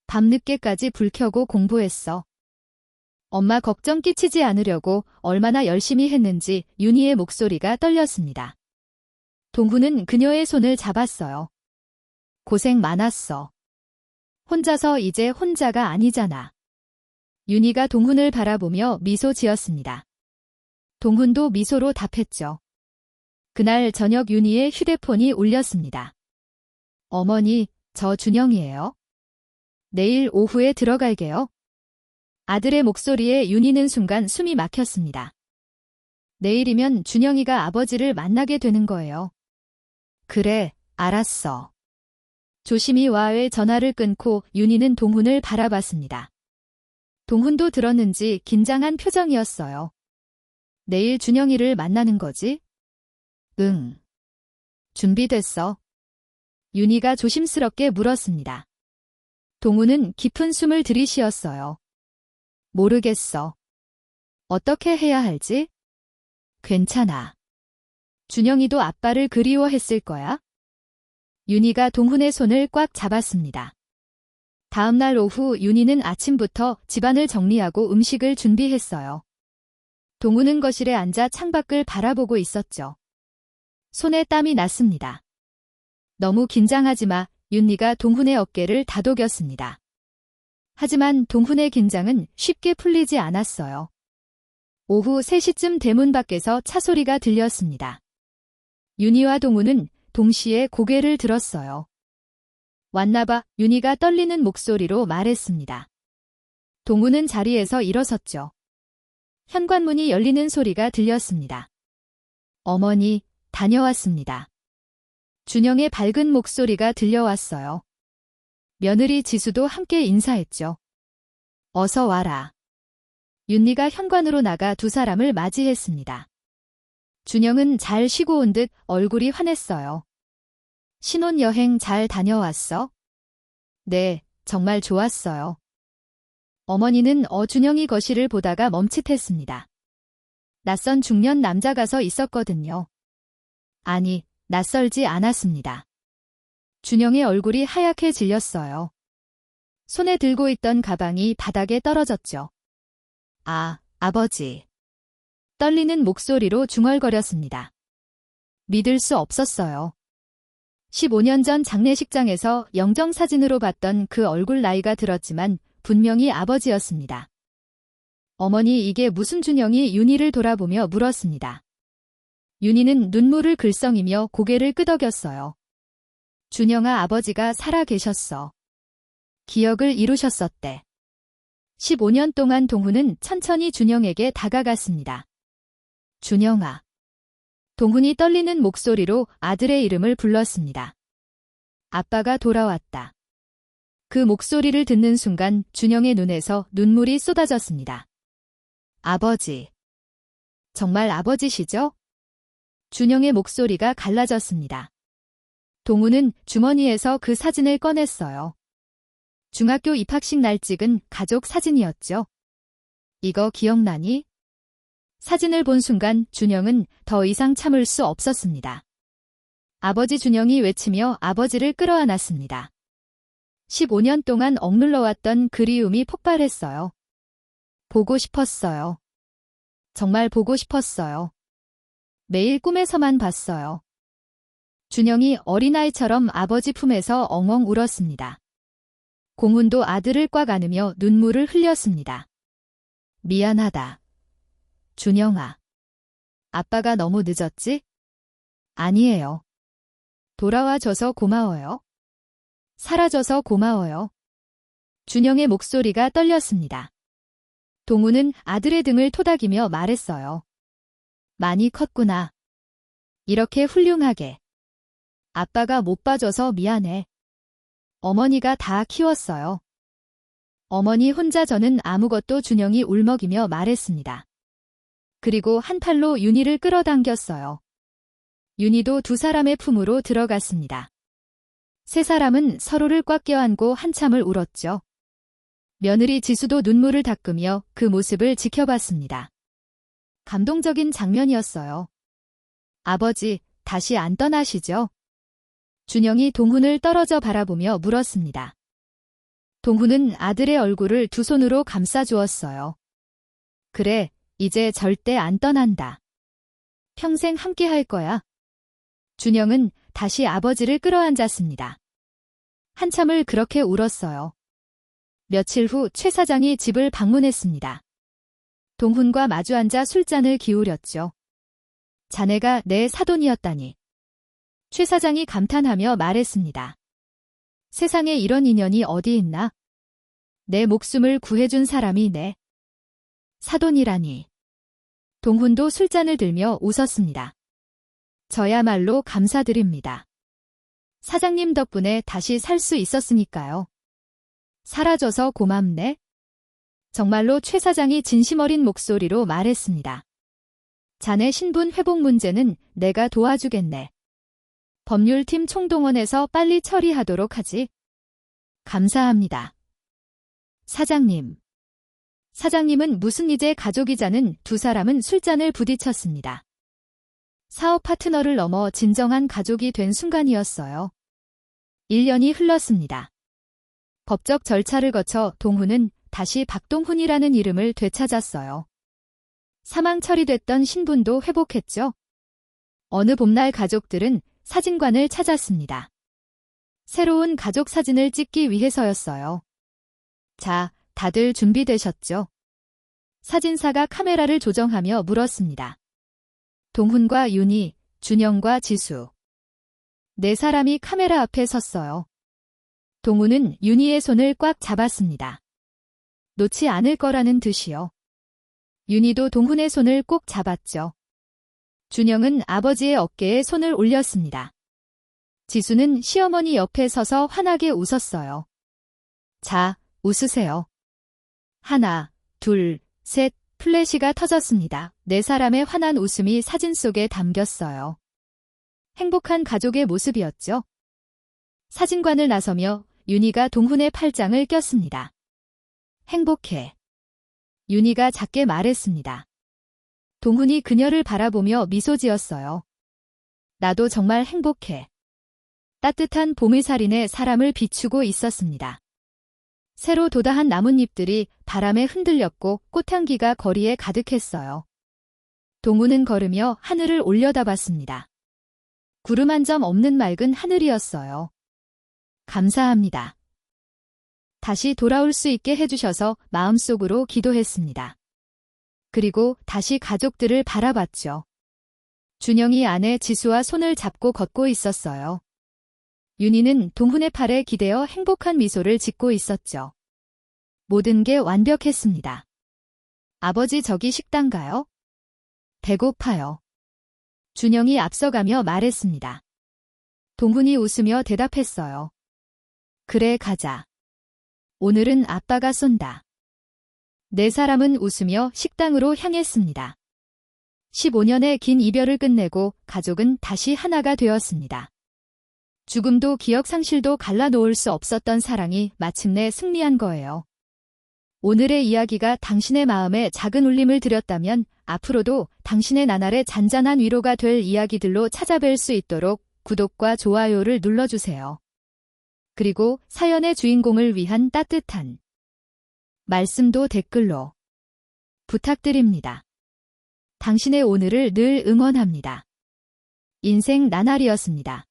밤늦게까지 불 켜고 공부했어. 엄마 걱정 끼치지 않으려고 얼마나 열심히 했는지 윤희의 목소리가 떨렸습니다. 동훈은 그녀의 손을 잡았어요. 고생 많았어. 혼자서 이제 혼자가 아니잖아. 윤희가 동훈을 바라보며 미소 지었습니다. 동훈도 미소로 답했죠. 그날 저녁 윤희의 휴대폰이 울렸습니다. 어머니, 저 준영이에요. 내일 오후에 들어갈게요. 아들의 목소리에 윤희는 순간 숨이 막혔습니다. 내일이면 준영이가 아버지를 만나게 되는 거예요. 그래, 알았어. 조심히 와의 전화를 끊고 윤희는 동훈을 바라봤습니다. 동훈도 들었는지 긴장한 표정이었어요. 내일 준영이를 만나는 거지? 응. 준비됐어. 윤희가 조심스럽게 물었습니다. 동훈은 깊은 숨을 들이쉬었어요. 모르겠어. 어떻게 해야 할지? 괜찮아. 준영이도 아빠를 그리워했을 거야? 윤희가 동훈의 손을 꽉 잡았습니다. 다음 날 오후 윤희는 아침부터 집안을 정리하고 음식을 준비했어요. 동훈은 거실에 앉아 창밖을 바라보고 있었죠. 손에 땀이 났습니다. 너무 긴장하지 마. 윤희가 동훈의 어깨를 다독였습니다. 하지만 동훈의 긴장은 쉽게 풀리지 않았어요. 오후 3시쯤 대문 밖에서 차 소리가 들렸습니다. 윤희와 동훈은 동시에 고개를 들었어요. 왔나봐. 윤희가 떨리는 목소리로 말했습니다. 동훈은 자리에서 일어섰죠. 현관문이 열리는 소리가 들렸습니다. 어머니, 다녀왔습니다. 준영의 밝은 목소리가 들려왔어요. 며느리 지수도 함께 인사했죠. 어서 와라. 윤희가 현관으로 나가 두 사람을 맞이했습니다. 준영은 잘 쉬고 온 듯 얼굴이 환했어요. 신혼여행 잘 다녀왔어? 네, 정말 좋았어요. 어머니는 준영이 거실을 보다가 멈칫했습니다. 낯선 중년 남자가 서 있었거든요. 아니, 낯설지 않았습니다. 준영의 얼굴이 하얗게 질렸어요. 손에 들고 있던 가방이 바닥에 떨어졌죠. 아, 아버지. 떨리는 목소리로 중얼거렸습니다. 믿을 수 없었어요. 15년 전 장례식장에서 영정사진으로 봤던 그 얼굴 나이가 들었지만 분명히 아버지였습니다. 어머니, 이게 무슨? 준영이 윤희를 돌아보며 물었습니다. 윤희는 눈물을 글썽이며 고개를 끄덕였어요. 준영아, 아버지가 살아 계셨어. 기억을 이루셨었대. 15년 동안 동훈은 천천히 준영에게 다가갔습니다. 준영아. 동훈이 떨리는 목소리로 아들의 이름을 불렀습니다. 아빠가 돌아왔다. 그 목소리를 듣는 순간 준영의 눈에서 눈물이 쏟아졌습니다. 아버지. 정말 아버지시죠? 준영의 목소리가 갈라졌습니다. 동훈은 주머니에서 그 사진을 꺼냈어요. 중학교 입학식 날 찍은 가족 사진이었죠. 이거 기억나니? 사진을 본 순간 준영은 더 이상 참을 수 없었습니다. 아버지. 준영이 외치며 아버지를 끌어안았습니다. 15년 동안 억눌러왔던 그리움이 폭발했어요. 보고 싶었어요. 정말 보고 싶었어요. 매일 꿈에서만 봤어요. 준영이 어린아이처럼 아버지 품에서 엉엉 울었습니다. 공훈도 아들을 꽉 안으며 눈물을 흘렸습니다. 미안하다. 준영아. 아빠가 너무 늦었지? 아니에요. 돌아와줘서 고마워요. 사라져서 고마워요. 준영의 목소리가 떨렸습니다. 동훈은 아들의 등을 토닥이며 말했어요. 많이 컸구나. 이렇게 훌륭하게. 아빠가 못 봐줘서 미안해. 어머니가 다 키웠어요. 어머니 혼자 저는 아무것도 준영이 울먹이며 말했습니다. 그리고 한 팔로 윤희를 끌어당겼어요. 윤희도 두 사람의 품으로 들어갔습니다. 세 사람은 서로를 꽉 껴안고 한참을 울었죠. 며느리 지수도 눈물을 닦으며 그 모습을 지켜봤습니다. 감동적인 장면이었어요. 아버지, 다시 안 떠나시죠? 준영이 동훈을 떨어져 바라보며 물었습니다. 동훈은 아들의 얼굴을 두 손으로 감싸주었어요. 그래, 이제 절대 안 떠난다. 평생 함께 할 거야. 준영은 다시 아버지를 끌어안았습니다. 한참을 그렇게 울었어요. 며칠 후 최 사장이 집을 방문했습니다. 동훈과 마주 앉아 술잔을 기울였죠. 자네가 내 사돈이었다니. 최 사장이 감탄하며 말했습니다. 세상에 이런 인연이 어디 있나? 내 목숨을 구해준 사람이 내 사돈이라니. 동훈도 술잔을 들며 웃었습니다. 저야말로 감사드립니다. 사장님 덕분에 다시 살 수 있었으니까요. 사라져서 고맙네. 정말로 최 사장이 진심 어린 목소리로 말했습니다. 자네 신분 회복 문제는 내가 도와주겠네. 법률팀 총동원해서 빨리 처리하도록 하지. 감사합니다. 사장님. 사장님은 무슨 이제 가족이자는 두 사람은 술잔을 부딪혔습니다. 사업 파트너를 넘어 진정한 가족이 된 순간이었어요. 1년이 흘렀습니다. 법적 절차를 거쳐 동훈은 다시 박동훈이라는 이름을 되찾았어요. 사망 처리됐던 신분도 회복했죠. 어느 봄날 가족들은 사진관을 찾았습니다. 새로운 가족 사진을 찍기 위해서였어요. 자, 다들 준비되셨죠? 사진사가 카메라를 조정하며 물었습니다. 동훈과 윤희, 준영과 지수. 네 사람이 카메라 앞에 섰어요. 동훈은 윤희의 손을 꽉 잡았습니다. 놓지 않을 거라는 듯이요. 윤희도 동훈의 손을 꼭 잡았죠. 준영은 아버지의 어깨에 손을 올렸습니다. 지수는 시어머니 옆에 서서 환하게 웃었어요. 자, 웃으세요. 하나, 둘, 셋, 플래시가 터졌습니다. 네 사람의 환한 웃음이 사진 속에 담겼어요. 행복한 가족의 모습이었죠. 사진관을 나서며 윤희가 동훈의 팔짱을 꼈습니다. 행복해. 윤희가 작게 말했습니다. 동훈이 그녀를 바라보며 미소 지었어요. 나도 정말 행복해. 따뜻한 봄의살인에 사람을 비추고 있었습니다. 새로 돋아한 나뭇잎들이 바람에 흔들렸고 꽃향기가 거리에 가득했어요. 동훈은 걸으며 하늘을 올려다봤습니다. 구름 한 점 없는 맑은 하늘이었어요. 감사합니다. 다시 돌아올 수 있게 해주셔서 마음속으로 기도했습니다. 그리고 다시 가족들을 바라봤죠. 준영이 아내 지수와 손을 잡고 걷고 있었어요. 윤희는 동훈의 팔에 기대어 행복한 미소를 짓고 있었죠. 모든 게 완벽했습니다. 아버지 저기 식당 가요? 배고파요. 준영이 앞서가며 말했습니다. 동훈이 웃으며 대답했어요. 그래 가자. 오늘은 아빠가 쏜다. 네 사람은 웃으며 식당으로 향했습니다. 15년의 긴 이별을 끝내고 가족은 다시 하나가 되었습니다. 죽음도 기억 상실도 갈라놓을 수 없었던 사랑이 마침내 승리한 거예요. 오늘의 이야기가 당신의 마음에 작은 울림을 드렸다면 앞으로도 당신의 나날의 잔잔한 위로가 될 이야기들로 찾아뵐 수 있도록 구독과 좋아요를 눌러주세요. 그리고 사연의 주인공을 위한 따뜻한 말씀도 댓글로 부탁드립니다. 당신의 오늘을 늘 응원합니다. 인생 나날이었습니다.